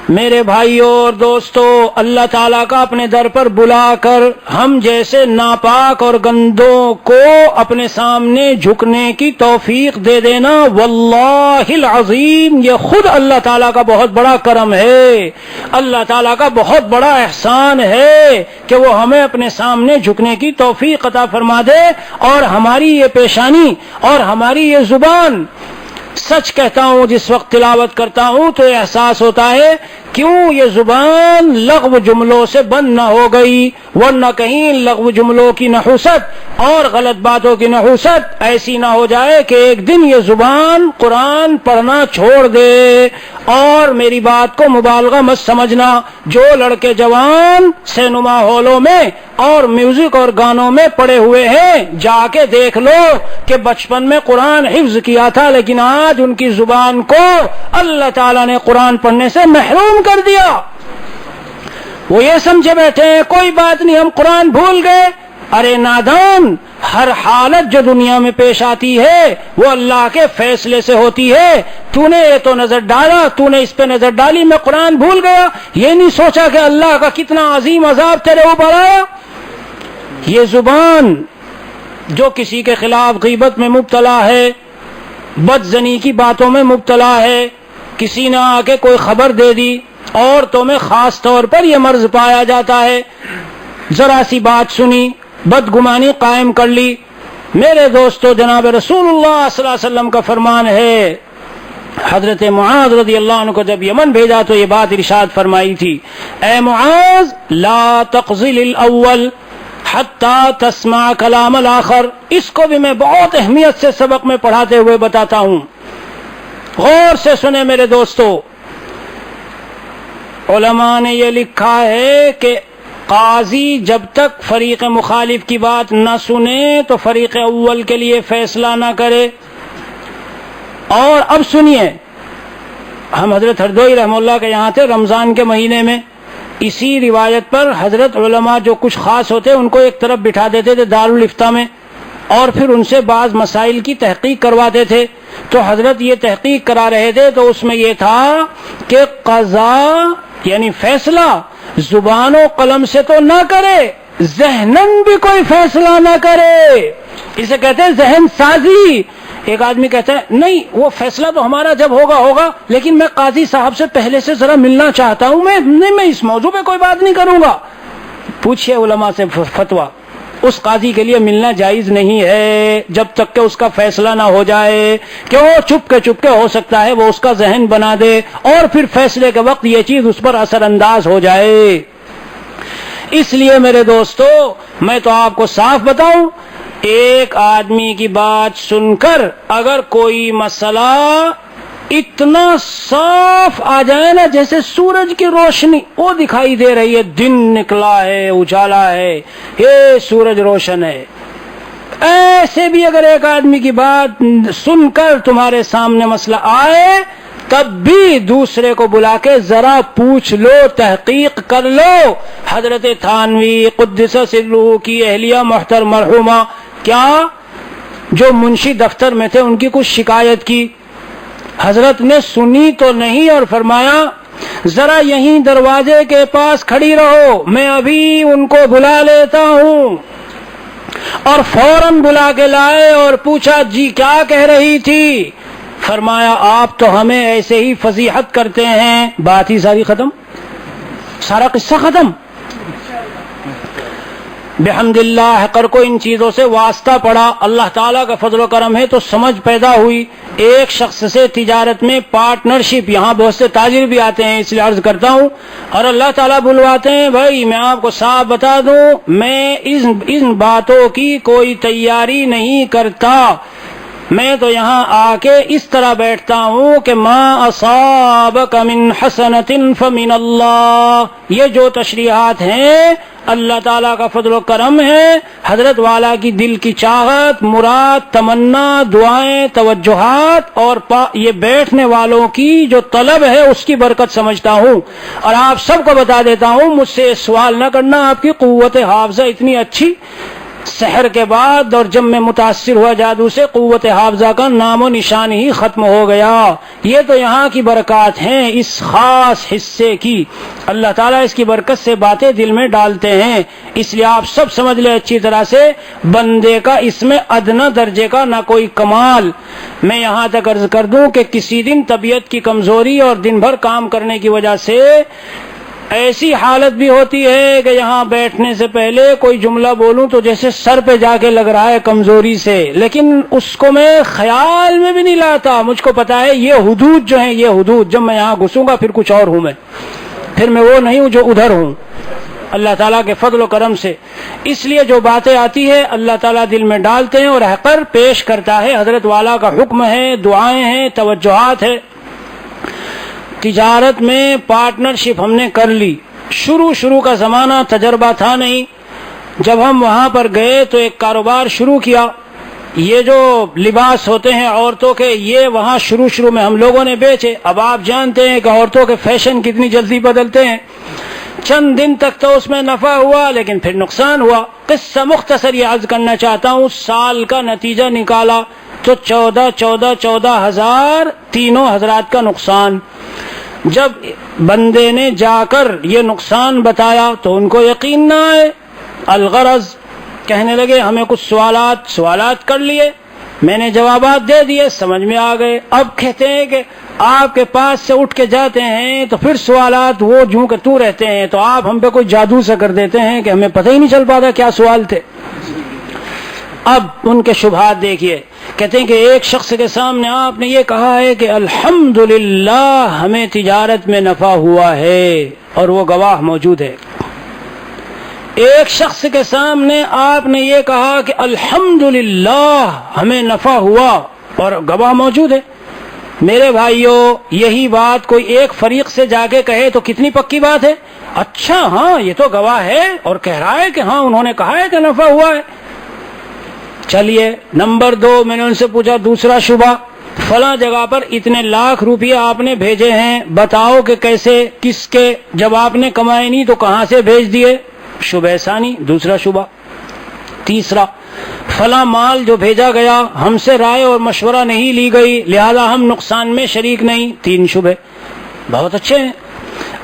میرے بھائیوں اور دوستو، اللہ تعالیٰ کا اپنے در پر بلا کر ہم جیسے ناپاک اور گندوں کو اپنے سامنے جھکنے کی توفیق دے دینا، واللہ العظیم یہ خود اللہ تعالیٰ کا بہت بڑا کرم ہے، اللہ تعالیٰ کا بہت بڑا احسان ہے کہ وہ ہمیں اپنے سامنے جھکنے کی توفیق عطا فرما دے، اور ہماری یہ پیشانی اور ہماری یہ زبان، سچ کہتا ہوں جس وقت تلاوت کرتا ہوں تو احساس ہوتا ہے کیوں یہ زبان لغو جملوں سے بند نہ ہو گئی، ورنہ کہیں لغو جملوں کی نحوست اور غلط باتوں کی نحوست ایسی نہ ہو جائے کہ ایک دن یہ زبان قرآن پڑھنا چھوڑ دے۔ اور میری بات کو مبالغہ مت سمجھنا، جو لڑکے جوان سینما ہالوں میں اور میوزک اور گانوں میں پڑے ہوئے ہیں، جا کے دیکھ لو کہ بچپن میں قرآن حفظ کیا تھا لیکن آج ان کی زبان کو اللہ تعالیٰ نے قرآن پڑھنے سے محروم کر دیا۔ وہ یہ سمجھے بیٹھے ہیں کوئی بات نہیں ہم قرآن بھول گئے۔ ارے نادان، ہر حالت جو دنیا میں پیش آتی ہے وہ اللہ کے فیصلے سے ہوتی ہے۔ تو نے یہ تو نظر ڈالا، تو نے اس پہ نظر ڈالی، میں قرآن بھول گیا، یہ نہیں سوچا کہ اللہ کا کتنا عظیم عذاب تیرے اوپر آیا۔ یہ زبان جو کسی کے خلاف غیبت میں مبتلا ہے، بدزنی کی باتوں میں مبتلا ہے، کسی نے آ کے کوئی خبر دے دی، عورتوں میں خاص طور پر یہ مرض پایا جاتا ہے، ذرا سی بات سنی بدگمانی قائم کر لی۔ میرے دوستو، جناب رسول اللہ صلی اللہ علیہ وسلم کا فرمان ہے، حضرت معاذ رضی اللہ عنہ کو جب یمن بھیجا تو یہ بات ارشاد فرمائی تھی، اے معاذ لا تقزل الاول حتی تسمع کلام الاخر۔ اس کو بھی میں بہت اہمیت سے سبق میں پڑھاتے ہوئے بتاتا ہوں، غور سے سنیں میرے دوستو۔ علماء نے یہ لکھا ہے کہ قاضی جب تک فریق مخالف کی بات نہ سنے تو فریق اول کے لیے فیصلہ نہ کرے۔ اور اب سنیے، ہم حضرت ہردوئی رحمہ اللہ کے یہاں تھے رمضان کے مہینے میں، اسی روایت پر حضرت علماء جو کچھ خاص ہوتے ان کو ایک طرف بٹھا دیتے تھے دارالافتاء میں، اور پھر ان سے بعض مسائل کی تحقیق کرواتے تھے۔ تو حضرت یہ تحقیق کرا رہے تھے تو اس میں یہ تھا کہ قضا یعنی فیصلہ زبان و قلم سے تو نہ کرے، ذہنن بھی کوئی فیصلہ نہ کرے، اسے کہتے ہیں ذہن سازی۔ ایک آدمی کہتا ہے نہیں وہ فیصلہ تو ہمارا جب ہوگا لیکن میں قاضی صاحب سے پہلے سے ذرا ملنا چاہتا ہوں، میں اس موضوع پہ کوئی بات نہیں کروں گا۔ پوچھئے علماء سے فتویٰ، اس قاضی کے لیے ملنا جائز نہیں ہے جب تک کہ اس کا فیصلہ نہ ہو جائے، کہ وہ چپ کے ہو سکتا ہے وہ اس کا ذہن بنا دے اور پھر فیصلے کے وقت یہ چیز اس پر اثر انداز ہو جائے۔ اس لیے میرے دوستو، میں تو آپ کو صاف بتاؤں، ایک آدمی کی بات سن کر اگر کوئی مسئلہ اتنا صاف آ جائے نا جیسے سورج کی روشنی وہ دکھائی دے رہی ہے، دن نکلا ہے، اجالا ہے، یہ سورج روشن ہے، ایسے بھی اگر ایک آدمی کی بات سن کر تمہارے سامنے مسئلہ آئے تب بھی دوسرے کو بلا کے ذرا پوچھ لو، تحقیق کر لو۔ حضرت تھانوی قدس سرہ کی اہلیہ محترم مرحومہ کیا جو منشی دفتر میں تھے ان کی کچھ شکایت کی، حضرت نے سنی تو نہیں اور فرمایا ذرا یہیں دروازے کے پاس کھڑی رہو، میں ابھی ان کو بلا لیتا ہوں۔ اور فوراً بلا کے لائے اور پوچھا جی کیا کہہ رہی تھی؟ فرمایا آپ تو ہمیں ایسے ہی فضیحت کرتے ہیں۔ بات ہی ساری ختم، سارا قصہ ختم۔ بحمد اللہ کر کو ان چیزوں سے واسطہ پڑا، اللہ تعالیٰ کا فضل و کرم ہے تو سمجھ پیدا ہوئی۔ ایک شخص سے تجارت میں پارٹنرشپ، یہاں بہت سے تاجر بھی آتے ہیں اس لیے عرض کرتا ہوں، اور اللہ تعالیٰ بلواتے ہیں، بھائی میں آپ کو صاف بتا دوں میں ان باتوں کی کوئی تیاری نہیں کرتا، میں تو یہاں آ کے اس طرح بیٹھتا ہوں کہ ما اصابک من حسنۃ فمن اللہ، یہ جو تشریحات ہیں اللہ تعالیٰ کا فضل و کرم ہے، حضرت والا کی دل کی چاہت، مراد، تمنا، دعائیں، توجہات اور یہ بیٹھنے والوں کی جو طلب ہے اس کی برکت سمجھتا ہوں۔ اور آپ سب کو بتا دیتا ہوں، مجھ سے سوال نہ کرنا، آپ کی قوت حافظہ اتنی اچھی، سحر کے بعد اور جب میں متاثر ہوا جادو سے قوت حافظہ کا نام و نشان ہی ختم ہو گیا۔ یہ تو یہاں کی برکات ہیں، اس خاص حصے کی اللہ تعالیٰ اس کی برکت سے باتیں دل میں ڈالتے ہیں۔ اس لیے آپ سب سمجھ لیں اچھی طرح سے، بندے کا اس میں ادنا درجے کا نہ کوئی کمال۔ میں یہاں تک عرض کر دوں کہ کسی دن طبیعت کی کمزوری اور دن بھر کام کرنے کی وجہ سے ایسی حالت بھی ہوتی ہے کہ یہاں بیٹھنے سے پہلے کوئی جملہ بولوں تو جیسے سر پہ جا کے لگ رہا ہے کمزوری سے، لیکن اس کو میں خیال میں بھی نہیں لاتا۔ مجھ کو پتا ہے یہ حدود جو ہیں، یہ حدود جب میں یہاں گھسوں گا پھر کچھ اور ہوں، پھر میں وہ نہیں ہوں جو ادھر ہوں، اللہ تعالیٰ کے فضل و کرم سے۔ اس لیے جو باتیں آتی ہے اللہ تعالیٰ دل میں ڈالتے ہیں اور حقر پیش کرتا ہے، حضرت والا کا حکم ہے، دعائیں ہیں، توجہات ہے۔ تجارت میں پارٹنرشپ ہم نے کر لی، شروع کا زمانہ تجربہ تھا نہیں، جب ہم وہاں پر گئے تو ایک کاروبار شروع کیا۔ یہ جو لباس ہوتے ہیں عورتوں کے، یہ وہاں شروع میں ہم لوگوں نے بیچے۔ اب آپ جانتے ہیں کہ عورتوں کے فیشن کتنی جلدی بدلتے ہیں، چند دن تک تو اس میں نفع ہوا لیکن پھر نقصان ہوا۔ قصہ مختصر یہ عرض کرنا چاہتا ہوں، سال کا نتیجہ نکالا تو 14,000 تینوں حضرات کا نقصان۔ جب بندے نے جا کر یہ نقصان بتایا تو ان کو یقین نہ آئے، الغرض کہنے لگے ہمیں کچھ سوالات کر لیے، میں نے جوابات دے دیے، سمجھ میں آ گئے۔ اب کہتے ہیں کہ آپ کے پاس سے اٹھ کے جاتے ہیں تو پھر سوالات وہ جوں کہ تو رہتے ہیں، تو آپ ہم پہ کوئی جادو سے کر دیتے ہیں کہ ہمیں پتہ ہی نہیں چل پاتا کیا سوال تھے۔ اب ان کے شبہات دیکھیے، کہتے ہیں کہ ایک شخص کے سامنے آپ نے یہ کہا ہے کہ الحمدللہ ہمیں تجارت میں نفع ہوا ہے، اور وہ گواہ موجود ہے۔ ایک شخص کے سامنے آپ نے یہ کہا کہ الحمدللہ ہمیں نفع ہوا، اور گواہ موجود ہے۔ میرے بھائیوں، یہی بات کوئی ایک فریق سے جا کے کہے تو کتنی پکی بات ہے۔ اچھا ہاں یہ تو گواہ ہے اور کہہ رہا ہے کہ ہاں انہوں نے کہا ہے کہ نفع ہوا ہے۔ چلیے نمبر 2، میں نے ان سے پوچھا دوسرا شبہ، فلاں جگہ پر اتنے لاکھ روپیے آپ نے بھیجے ہیں، بتاؤ کہ کیسے، کس کے، جب آپ نے کمائے نہیں تو کہاں سے بھیج دیے؟ شبہ ثانی، دوسرا شبہ۔ تیسرا، فلاں مال جو بھیجا گیا ہم سے رائے اور مشورہ نہیں لی گئی لہذا ہم نقصان میں شریک نہیں۔ 3 شبہ۔ بہت اچھے ہیں۔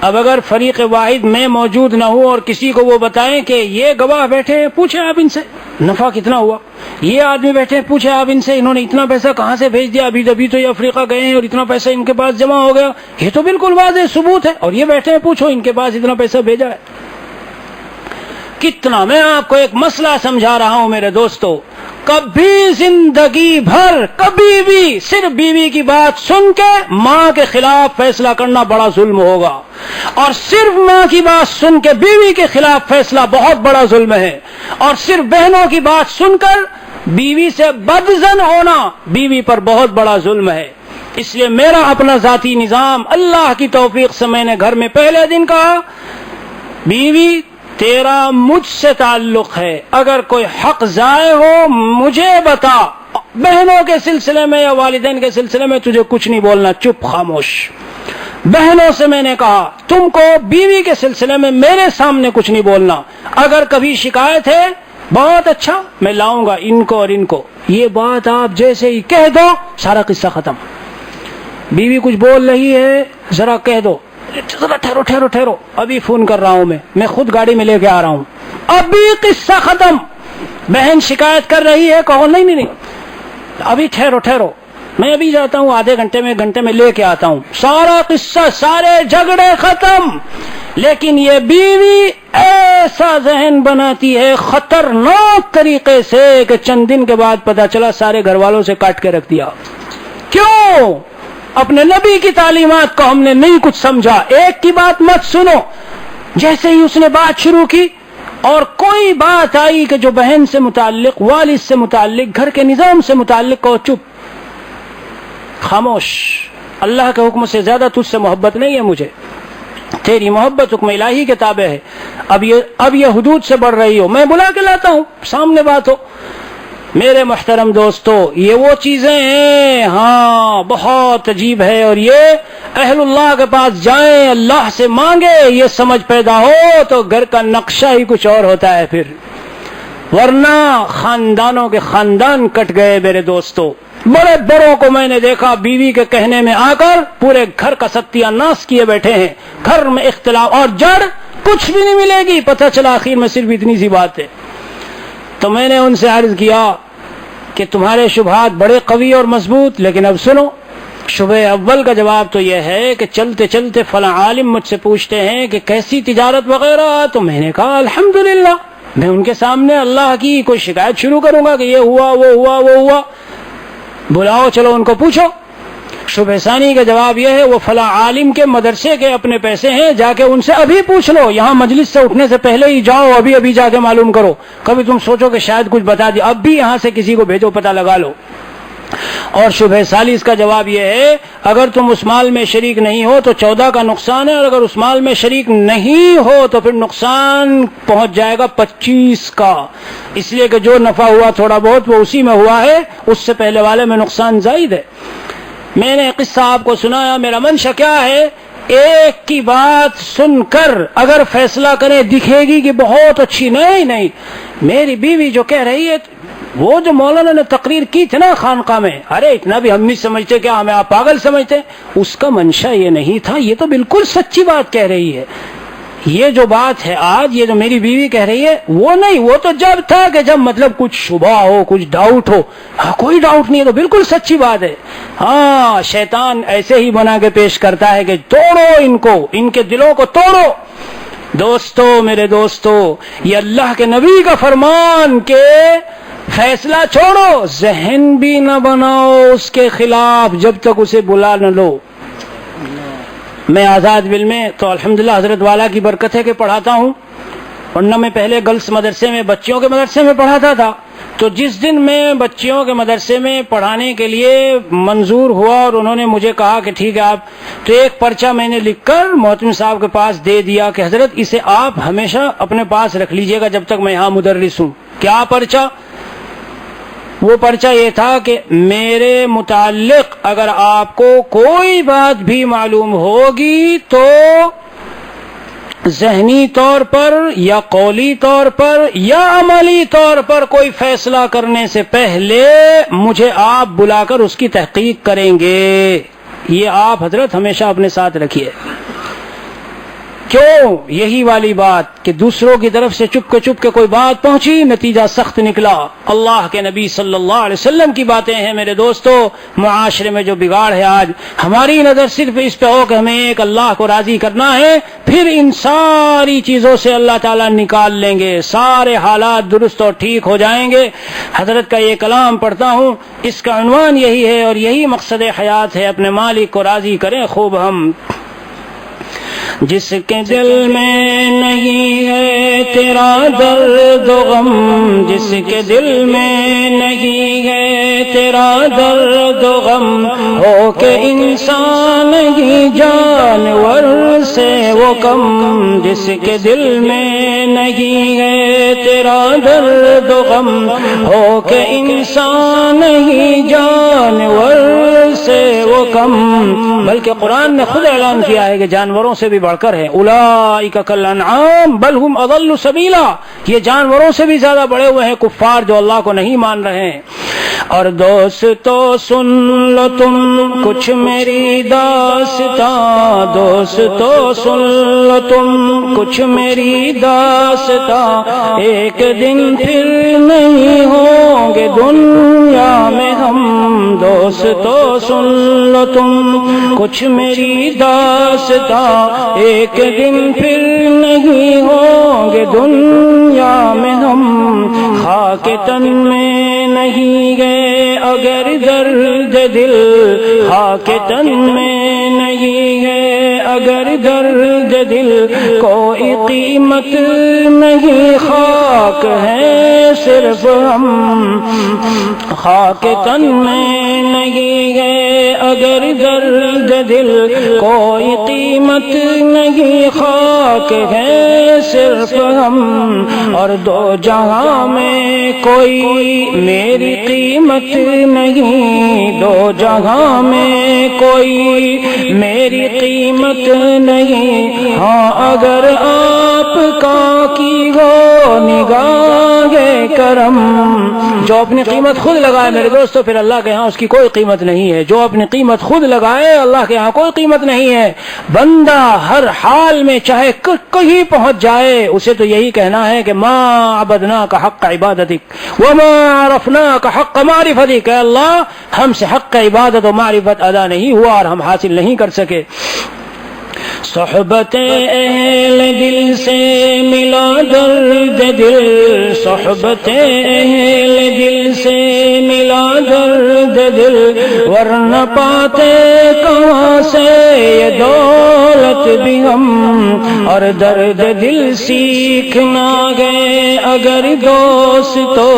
اب اگر فریق واحد میں موجود نہ ہوں اور کسی کو وہ بتائیں کہ یہ گواہ بیٹھے ہیں، پوچھیں آپ ان سے نفع کتنا ہوا، یہ آدمی بیٹھے ہیں، پوچھیں آپ ان سے انہوں نے اتنا پیسہ کہاں سے بھیج دیا، ابھی تو یہ افریقہ گئے ہیں اور اتنا پیسہ ان کے پاس جمع ہو گیا، یہ تو بالکل واضح ثبوت ہے، اور یہ بیٹھے ہیں پوچھو ان کے پاس اتنا پیسہ بھیجا ہے۔ کتنا میں آپ کو ایک مسئلہ سمجھا رہا ہوں میرے دوستو، کبھی زندگی بھر کبھی بھی صرف بیوی کی بات سن کے ماں کے خلاف فیصلہ کرنا بڑا ظلم ہوگا، اور صرف ماں کی بات سن کے بیوی کے خلاف فیصلہ بہت بڑا ظلم ہے، اور صرف بہنوں کی بات سن کر بیوی سے بدظن ہونا بیوی پر بہت بڑا ظلم ہے۔ اس لیے میرا اپنا ذاتی نظام، اللہ کی توفیق سے میں نے گھر میں پہلے دن کہا، بیوی تیرا مجھ سے تعلق ہے، اگر کوئی حق ضائع ہو مجھے بتا، بہنوں کے سلسلے میں یا والدین کے سلسلے میں تجھے کچھ نہیں بولنا، چپ خاموش۔ بہنوں سے میں نے کہا تم کو بیوی کے سلسلے میں میرے سامنے کچھ نہیں بولنا، اگر کبھی شکایت ہے بہت اچھا میں لاؤں گا ان کو اور ان کو، یہ بات آپ جیسے ہی کہہ دو سارا قصہ ختم۔ بیوی کچھ بول رہی ہے ذرا کہہ دو، ذرا ٹھہرو، ابھی فون کر رہا ہوں، میں خود گاڑی میں لے کے آ رہا ہوں، ابھی قصہ ختم۔ بہن شکایت کر رہی ہے، کہو نہیں ابھی ٹھہرو، میں ابھی جاتا ہوں، آدھے گھنٹے میں لے کے آتا ہوں، سارا قصہ، سارے جھگڑے ختم۔ لیکن یہ بیوی ایسا ذہن بناتی ہے خطرناک طریقے سے کہ چند دن کے بعد پتا چلا سارے گھر والوں سے کاٹ کے رکھ دیا. کیوں؟ اپنے نبی کی تعلیمات کو ہم نے نہیں کچھ سمجھا. ایک کی بات مت سنو. جیسے ہی اس نے بات شروع کی اور کوئی بات آئی کہ جو بہن سے متعلق، والد سے متعلق، گھر کے نظام سے متعلق ہو، چپ، خاموش. اللہ کے حکم سے زیادہ تجھ سے محبت نہیں ہے مجھے، تیری محبت حکم الہی کے تابع ہے. اب یہ حدود سے بڑھ رہی ہو، میں بلا کے لاتا ہوں، سامنے بات ہو. میرے محترم دوستو، یہ وہ چیزیں ہیں، ہاں بہت عجیب ہے. اور یہ اہل اللہ کے پاس جائیں، اللہ سے مانگے، یہ سمجھ پیدا ہو تو گھر کا نقشہ ہی کچھ اور ہوتا ہے پھر. ورنہ خاندانوں کے خاندان کٹ گئے میرے دوستو. بڑے بڑوں کو میں نے دیکھا بیوی کے کہنے میں آ کر پورے گھر کا ستیہ ناش کیے بیٹھے ہیں. گھر میں اختلاف اور جڑ کچھ بھی نہیں ملے گی. پتہ چلا آخر میں صرف اتنی سی بات ہے. تو میں نے ان سے عرض کیا کہ تمہارے شبہات بڑے قوی اور مضبوط، لیکن اب سنو. شبہ اول کا جواب تو یہ ہے کہ چلتے چلتے فلاں عالم مجھ سے پوچھتے ہیں کہ کیسی تجارت وغیرہ. تو میں نے کہا الحمدللہ. میں ان کے سامنے اللہ کی کوئی شکایت شروع کروں گا کہ یہ ہوا وہ ہوا وہ ہوا؟ بلاؤ چلو ان کو پوچھو. شبہ ثانی کا جواب یہ ہے وہ فلاں عالم کے مدرسے کے اپنے پیسے ہیں، جا کے ان سے ابھی پوچھ لو. یہاں مجلس سے اٹھنے سے پہلے ہی جاؤ، ابھی جا کے معلوم کرو. کبھی تم سوچو کہ شاید کچھ بتا دیا، اب بھی یہاں سے کسی کو بھیجو، پتہ لگا لو. اور شبہ ثالث کا جواب یہ ہے اگر تم اس مال میں شریک نہیں ہو تو 14 کا نقصان ہے، اور اگر اس مال میں شریک نہیں ہو تو پھر نقصان پہنچ جائے گا 25 کا. اس لیے کہ جو نفع ہوا تھوڑا بہت وہ اسی میں ہوا ہے، اس سے پہلے والے میں نقصان زائد ہے. میں نے قصہ آپ کو سنایا. میرا منشا کیا ہے، ایک کی بات سن کر اگر فیصلہ کرے دکھے گی کہ بہت اچھی، نہیں، میری بیوی جو کہہ رہی ہے، وہ جو مولانا نے تقریر کی تھی نا خانقاہ میں، ارے اتنا بھی ہم نہیں سمجھتے، کیا ہمیں آپ پاگل سمجھتے؟ اس کا منشا یہ نہیں تھا، یہ تو بالکل سچی بات کہہ رہی ہے. یہ جو بات ہے آج، یہ جو میری بیوی کہہ رہی ہے، وہ نہیں، وہ تو جب تھا کہ جب مطلب کچھ شبہ ہو، کچھ ڈاؤٹ ہو. ہاں کوئی ڈاؤٹ نہیں ہے، تو بالکل سچی بات ہے. ہاں شیطان ایسے ہی بنا کے پیش کرتا ہے کہ توڑو ان کو، ان کے دلوں کو توڑو. دوستو، میرے دوستو، یہ اللہ کے نبی کا فرمان کہ فیصلہ چھوڑو، ذہن بھی نہ بناؤ اس کے خلاف جب تک اسے بلا نہ لو. میں آزاد بل میں تو الحمدللہ حضرت والا کی برکت ہے کہ پڑھاتا ہوں، ورنہ میں پہلے گرلس مدرسے میں، بچیوں کے مدرسے میں پڑھاتا تھا. تو جس دن میں بچیوں کے مدرسے میں پڑھانے کے لیے منظور ہوا اور انہوں نے مجھے کہا کہ ٹھیک ہے آپ، تو ایک پرچہ میں نے لکھ کر محتم صاحب کے پاس دے دیا کہ حضرت اسے آپ ہمیشہ اپنے پاس رکھ لیجئے گا جب تک میں یہاں مدرس ہوں. کیا پرچہ؟ وہ پرچہ یہ تھا کہ میرے متعلق اگر آپ کو کوئی بات بھی معلوم ہوگی تو ذہنی طور پر یا قولی طور پر یا عملی طور پر کوئی فیصلہ کرنے سے پہلے مجھے آپ بلا کر اس کی تحقیق کریں گے. یہ آپ حضرت ہمیشہ اپنے ساتھ رکھیے. کیوں؟ یہی والی بات کہ دوسروں کی طرف سے چپ کے کوئی بات پہنچی، نتیجہ سخت نکلا. اللہ کے نبی صلی اللہ علیہ وسلم کی باتیں ہیں میرے دوستو. معاشرے میں جو بگاڑ ہے آج، ہماری نظر صرف اس پہ ہو کہ ہمیں ایک اللہ کو راضی کرنا ہے، پھر ان ساری چیزوں سے اللہ تعالیٰ نکال لیں گے، سارے حالات درست اور ٹھیک ہو جائیں گے. حضرت کا یہ کلام پڑھتا ہوں، اس کا عنوان یہی ہے اور یہی مقصد حیات ہے، اپنے مالک کو راضی کریں خوب ہم. جس کے دل میں نہیں ہے تیرا درد و غم، جس کے دل میں نہیں ہے تیرا درد و غم، ہو کہ انسان ہی جانور سے وہ کم. جس کے دل میں نہیں ہے تیرا درد و غم، ہو کہ انسان ہی جانور سے وہ کم. بلکہ قرآن نے خود اعلان کیا ہے کہ جانوروں سے بھی بڑھ کر ہے. اولئک کالانعام بل هم اضل سبیلا، یہ جانوروں سے بھی زیادہ بڑے ہوئے ہیں کفار جو اللہ کو نہیں مان رہے ہیں. اور دوستو سن لو تم کچھ میری داستاں، دوستو سن لو تم کچھ میری داستاں، ایک دن پھر نہیں ہوں گے دنیا میں ہم، دوستو سن لو تم کچھ میری داستاں، ایک دن پھر نہیں ہوں گے دنیا میں ہم، خاک تن میں نہیں گئے اگر درد دل، خاک تن میں نہیں گئے اگر درد دل، کوئی قیمت نہیں خاک ہے صرف ہم، خاک تن میں نہیں گئے اگر درد دل، کوئی قیمت نہیں خاک ہے صرف ہم، اور دو جہاں میں کوئی میری قیمت نہیں، دو جہاں میں کوئی میری قیمت نہیں، ہاں اگر آپ کا کی ہو نگاہ کرم، جو اپنی قیمت خود لگائے میرے دوستو پھر اللہ کے ہاں اس کی کوئی قیمت نہیں ہے، جو اپنی قیمت خود لگائے اللہ کے ہاں کوئی قیمت نہیں ہے۔ بندہ ہر حال میں چاہے کہیں پہنچ جائے اسے تو یہی کہنا ہے کہ ما عبدناک حق عبادتک وما عرفناک حق معرفتک، کہ اللہ ہم سے حق عبادت و معرفت ادا نہیں ہوا اور ہم حاصل نہیں کر سکے۔ صحبت اہل دل سے ملا درد دل، صحبت اہل دل سے ملا درد دل، ورنہ پاتے کہاں سے یہ دولت بھی ہم، اور درد دل سیکھنا گئے اگر دوستو،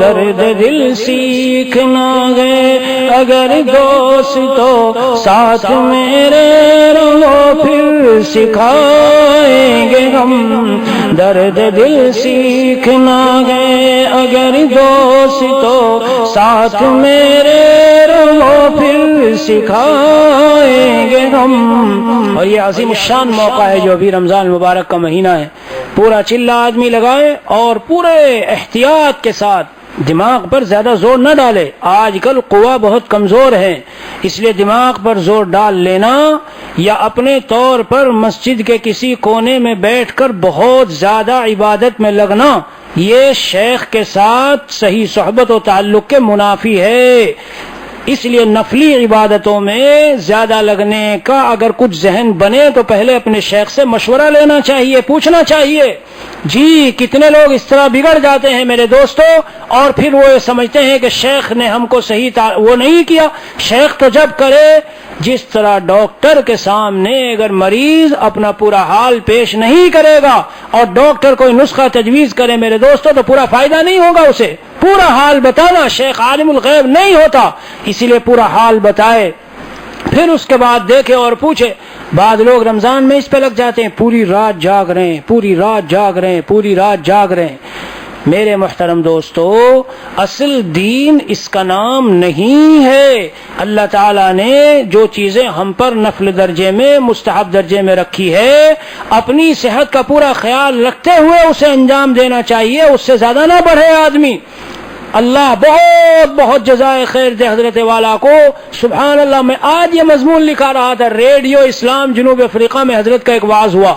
درد دل سیکھنا گئے اگر دوستو، ساتھ میرے رہو پھر سکھائیں گے ہم، درد دل سیکھنا گئے اگر دوستو، ساتھ میرے رہو پھر سکھائیں گے ہم۔ اور یہ عظیم الشان موقع ہے جو ابھی رمضان مبارک کا مہینہ ہے، پورا چلہ آدمی لگائے اور پورے احتیاط کے ساتھ دماغ پر زیادہ زور نہ ڈالے، آج کل قوا بہت کمزور ہے، اس لیے دماغ پر زور ڈال لینا یا اپنے طور پر مسجد کے کسی کونے میں بیٹھ کر بہت زیادہ عبادت میں لگنا، یہ شیخ کے ساتھ صحیح صحبت و تعلق کے منافی ہے۔ اس لیے نفلی عبادتوں میں زیادہ لگنے کا اگر کچھ ذہن بنے تو پہلے اپنے شیخ سے مشورہ لینا چاہیے، پوچھنا چاہیے۔ جی کتنے لوگ اس طرح بگڑ جاتے ہیں میرے دوستو، اور پھر وہ یہ سمجھتے ہیں کہ شیخ نے ہم کو صحیح وہ نہیں کیا۔ شیخ تو جب کرے، جس طرح ڈاکٹر کے سامنے اگر مریض اپنا پورا حال پیش نہیں کرے گا اور ڈاکٹر کوئی نسخہ تجویز کرے میرے دوستو تو پورا فائدہ نہیں ہوگا، اسے پورا حال بتانا۔ شیخ عالم الغیب نہیں ہوتا، اسی لیے پورا حال بتائے، پھر اس کے بعد دیکھے اور پوچھے۔ بعض لوگ رمضان میں اس پہ لگ جاتے ہیں، پوری رات جاگ رہے ہیں، پوری رات جاگ رہے ہیں، پوری رات جاگ رہے ہیں۔ میرے محترم دوستو، اصل دین اس کا نام نہیں ہے۔ اللہ تعالیٰ نے جو چیزیں ہم پر نفل درجے میں، مستحب درجے میں رکھی ہے، اپنی صحت کا پورا خیال رکھتے ہوئے اسے انجام دینا چاہیے، اس سے زیادہ نہ بڑھے آدمی۔ اللہ بہت بہت جزائے خیر دے حضرت والا کو۔ سبحان اللہ، میں آج یہ مضمون لکھا رہا تھا، ریڈیو اسلام جنوب افریقہ میں حضرت کا ایک واعظ ہوا،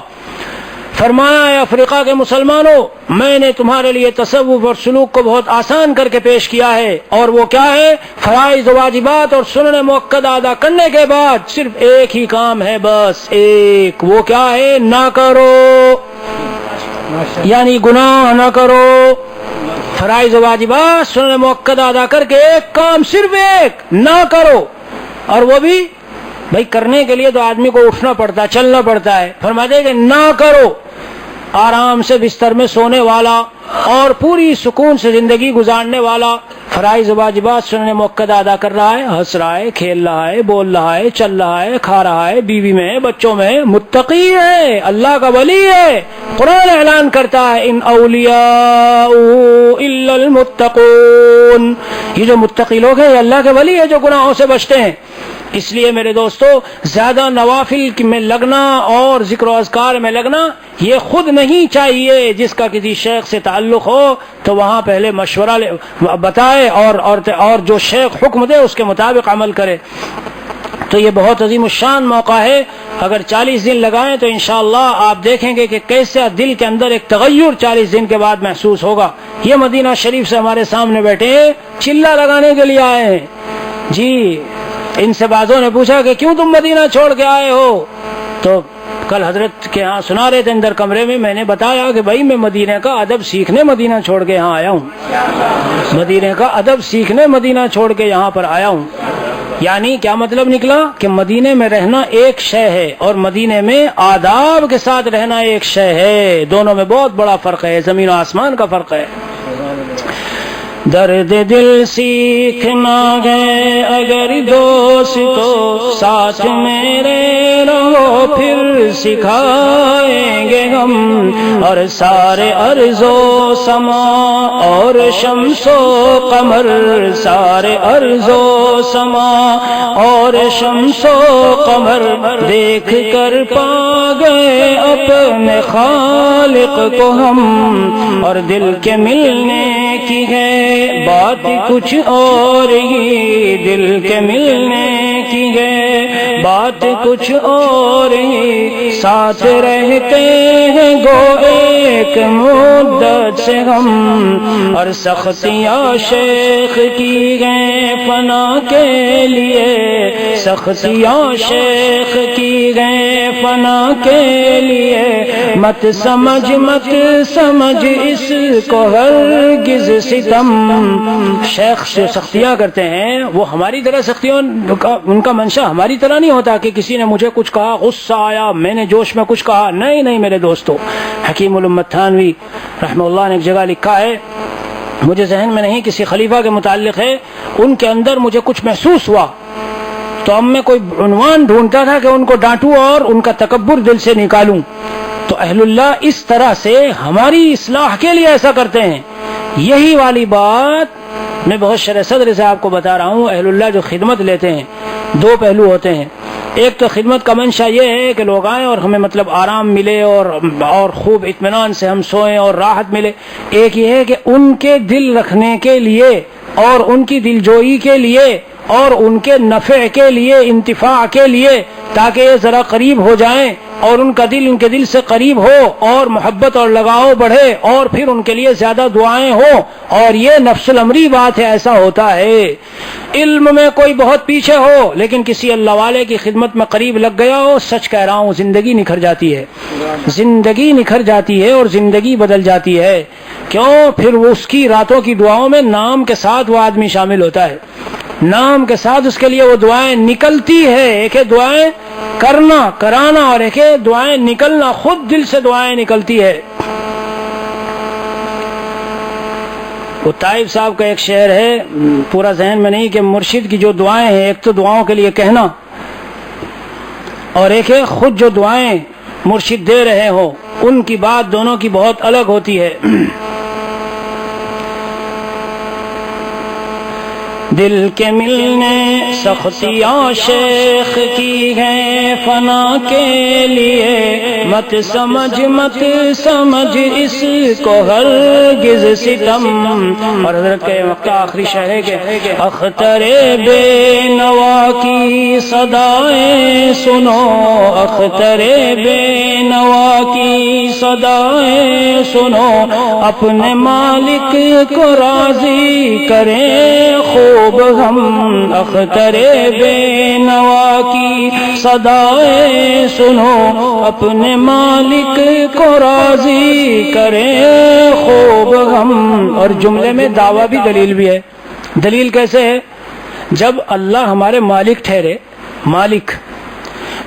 فرمایا اے افریقہ کے مسلمانوں، میں نے تمہارے لیے تصوف اور سلوک کو بہت آسان کر کے پیش کیا ہے، اور وہ کیا ہے؟ فرائض و واجبات اور سنن مؤکدہ ادا کرنے کے بعد صرف ایک ہی کام ہے، بس ایک، وہ کیا ہے؟ نہ کرو، یعنی گناہ نہ کرو۔ فرائض و واجبات سنن مؤکدہ ادا کر کے ایک کام، صرف ایک، نہ کرو۔ اور وہ بھی بھائی کرنے کے لیے تو آدمی کو اٹھنا پڑتا ہے، چلنا پڑتا ہے۔ فرماتے کہ نہ کرو، آرام سے بستر میں سونے والا اور پوری سکون سے زندگی گزارنے والا فرائض و واجبات سنن مؤکدہ ادا کر رہا ہے، ہنس رہا ہے، کھیل رہا ہے، بول رہا ہے، چل رہا ہے، کھا رہا ہے، بیوی میں ہے، بچوں میں ہے، متقی ہے، اللہ کا ولی ہے۔ قرآن اعلان کرتا ہے ان اولیاء الا المتقون، یہ جو متقی لوگ ہیں یہ اللہ کے ولی ہے جو گناہوں سے بچتے ہیں۔ اس لیے میرے دوستو زیادہ نوافل میں لگنا اور ذکر و اذکار میں لگنا یہ خود نہیں چاہیے. جس کا کسی شیخ سے تعلق ہو تو وہاں پہلے مشورہ بتائے اور جو شیخ حکم دے اس کے مطابق عمل کرے. تو یہ بہت عظیم الشان موقع ہے. اگر 40 دن لگائیں تو انشاءاللہ آپ دیکھیں گے کہ کیسے دل کے اندر ایک تغیر 40 دن کے بعد محسوس ہوگا. یہ مدینہ شریف سے ہمارے سامنے بیٹھے ہیں, چلہ لگانے کے لیے آئے ہیں. جی ان سے بعضوں نے پوچھا کہ کیوں تم مدینہ چھوڑ کے آئے ہو؟ تو کل حضرت کے ہاں سنا رہے تھے اندر کمرے میں نے بتایا کہ بھائی میں مدینہ کا ادب سیکھنے مدینہ چھوڑ کے یہاں آیا ہوں. مدینہ کا ادب سیکھنے مدینہ چھوڑ کے یہاں پر آیا ہوں. یعنی کیا مطلب نکلا کہ مدینے میں رہنا ایک شے ہے اور مدینے میں آداب کے ساتھ رہنا ایک شے ہے. دونوں میں بہت بڑا فرق ہے, زمین و آسمان کا فرق ہے. درد دل سیکھنا ہے اگر دوست تو ساتھ میرے رہو پھر سکھائیں گے ہم. اور سارے ارض و سما اور شمس و قمر, سارے ارض و سما اور شمس و قمر دیکھ کر پا گئے اپنے خالق کو ہم. اور دل کے ملنے کی ہے بات کچھ اور ہی, دل کے ملنے کی ہے بات کچھ اور ہی. ساتھ رہتے ہیں گو ایک مدت سے ہم, اور سختیاں شیخ کی گئے فنا کے لیے, سختیاں شیخ کی گئے فنا کے لیے. مت سمجھ اس کو ہرگز ستم. شیخ سے سختیاں کرتے ہیں وہ ہماری طرح سختیوں ان کا منشا ہماری طرح نہیں ہوتا کہ کسی نے مجھے کچھ کہا غصہ آیا میں نے جوش میں کچھ کہا. نہیں میرے دوستو, حکیم الامت تھانوی رحمہ اللہ نے ایک جگہ لکھا ہے, مجھے ذہن میں نہیں کسی خلیفہ کے متعلق ہے, ان کے اندر مجھے کچھ محسوس ہوا تو اب میں کوئی عنوان ڈھونڈتا تھا کہ ان کو ڈانٹوں اور ان کا تکبر دل سے نکالوں. تو اہل اللہ اس طرح سے ہماری اصلاح کے لیے ایسا کرتے ہیں. یہی والی بات میں بہت شرح صدر سے آپ کو بتا رہا ہوں. اہل اللہ جو خدمت لیتے ہیں دو پہلو ہوتے ہیں. ایک تو خدمت کا منشا یہ ہے کہ لوگ آئیں اور ہمیں مطلب آرام ملے اور خوب اطمینان سے ہم سوئیں اور راحت ملے. ایک یہ ہے کہ ان کے دل رکھنے کے لیے اور ان کی دل جوئی کے لیے اور ان کے نفع کے لیے انتفاع کے لیے تاکہ یہ ذرا قریب ہو جائیں اور ان کا دل ان کے دل سے قریب ہو اور محبت اور لگاؤ بڑھے اور پھر ان کے لیے زیادہ دعائیں ہوں. اور یہ نفس الامری بات ہے, ایسا ہوتا ہے. علم میں کوئی بہت پیچھے ہو لیکن کسی اللہ والے کی خدمت میں قریب لگ گیا ہو, سچ کہہ رہا ہوں زندگی نکھر جاتی ہے, زندگی نکھر جاتی ہے اور زندگی بدل جاتی ہے. کیوں؟ پھر وہ اس کی راتوں کی دعاؤں میں نام کے ساتھ وہ آدمی شامل ہوتا ہے, نام کے ساتھ اس کے لیے وہ دعائیں نکلتی ہے. ایک ہے دعائیں کرانا اور ایک ہے دعائیں نکلنا, خود دل سے دعائیں نکلتی ہے. وہ طائف صاحب کا ایک شعر ہے, پورا ذہن میں نہیں, کہ مرشد کی جو دعائیں ہیں ایک تو دعاؤں کے لیے کہنا اور ایک ہے خود جو دعائیں مرشد دے رہے ہو ان کی بات دونوں کی بہت الگ ہوتی ہے. دل کے ملنے سختیاں شیخ کی ہیں فنا کے لیے, مت سمجھ اس کو ہرگز ستم. اور حضرت کے وقت آخری شعر ہے کہ اختر بے نوا کی صدائیں سنو, اختر بے نوا کی صدائیں سنو, اپنے مالک کو راضی کریں خوب ہم. اختر بے نوا کی صدائیں سنو, اپنے مالک کو راضی کریں خوب ہم. اور جملے میں دعویٰ بھی دلیل بھی ہے. دلیل کیسے ہے؟ جب اللہ ہمارے مالک ٹھہرے, مالک,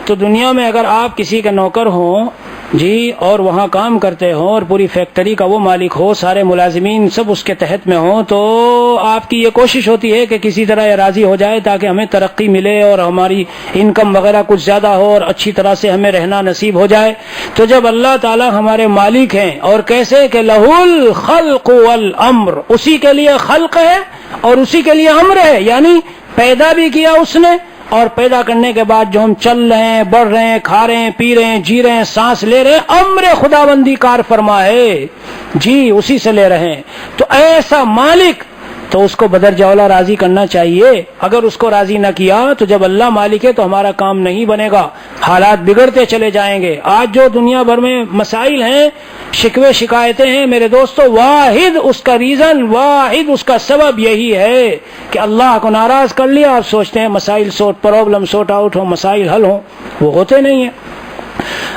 تو دنیا میں اگر آپ کسی کے نوکر ہوں جی اور وہاں کام کرتے ہوں اور پوری فیکٹری کا وہ مالک ہو, سارے ملازمین سب اس کے تحت میں ہوں, تو آپ کی یہ کوشش ہوتی ہے کہ کسی طرح یہ راضی ہو جائے تاکہ ہمیں ترقی ملے اور ہماری انکم وغیرہ کچھ زیادہ ہو اور اچھی طرح سے ہمیں رہنا نصیب ہو جائے. تو جب اللہ تعالی ہمارے مالک ہیں, اور کیسے کہ لہ الخلق والامر, اسی کے لیے خلق ہے اور اسی کے لیے امر ہے, یعنی پیدا بھی کیا اس نے اور پیدا کرنے کے بعد جو ہم چل رہے ہیں، بڑھ رہے ہیں، کھا رہے ہیں، پی رہے ہیں، جی رہے ہیں، سانس لے رہے ہیں، امر خداوندی کار فرما ہے جی، اسی سے لے رہے ہیں۔ تو ایسا مالک تو اس کو بدرجہ اولا راضی کرنا چاہیے۔ اگر اس کو راضی نہ کیا تو جب اللہ مالک ہے تو ہمارا کام نہیں بنے گا، حالات بگڑتے چلے جائیں گے۔ آج جو دنیا بھر میں مسائل ہیں، شکوے شکایتیں ہیں میرے دوستو، واحد اس کا ریزن، واحد اس کا سبب یہی ہے کہ اللہ کو ناراض کر لیا۔ آپ سوچتے ہیں مسائل پرابلم سورٹ آؤٹ ہو، مسائل حل ہوں، وہ ہوتے نہیں ہیں۔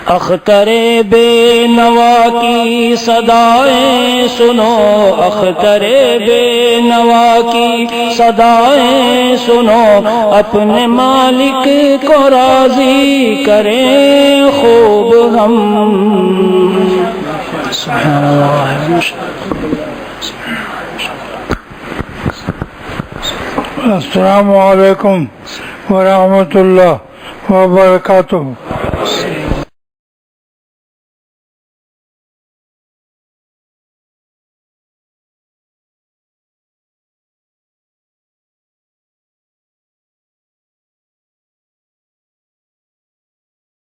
اختر بے نوا کی صدائیں سنو، اختر بے نوا کی صدائیں سنو، اپنے مالک کو راضی کریں خوب ہم۔ سبحان اللہ۔ السلام علیکم ورحمۃ اللہ وبرکاتہ۔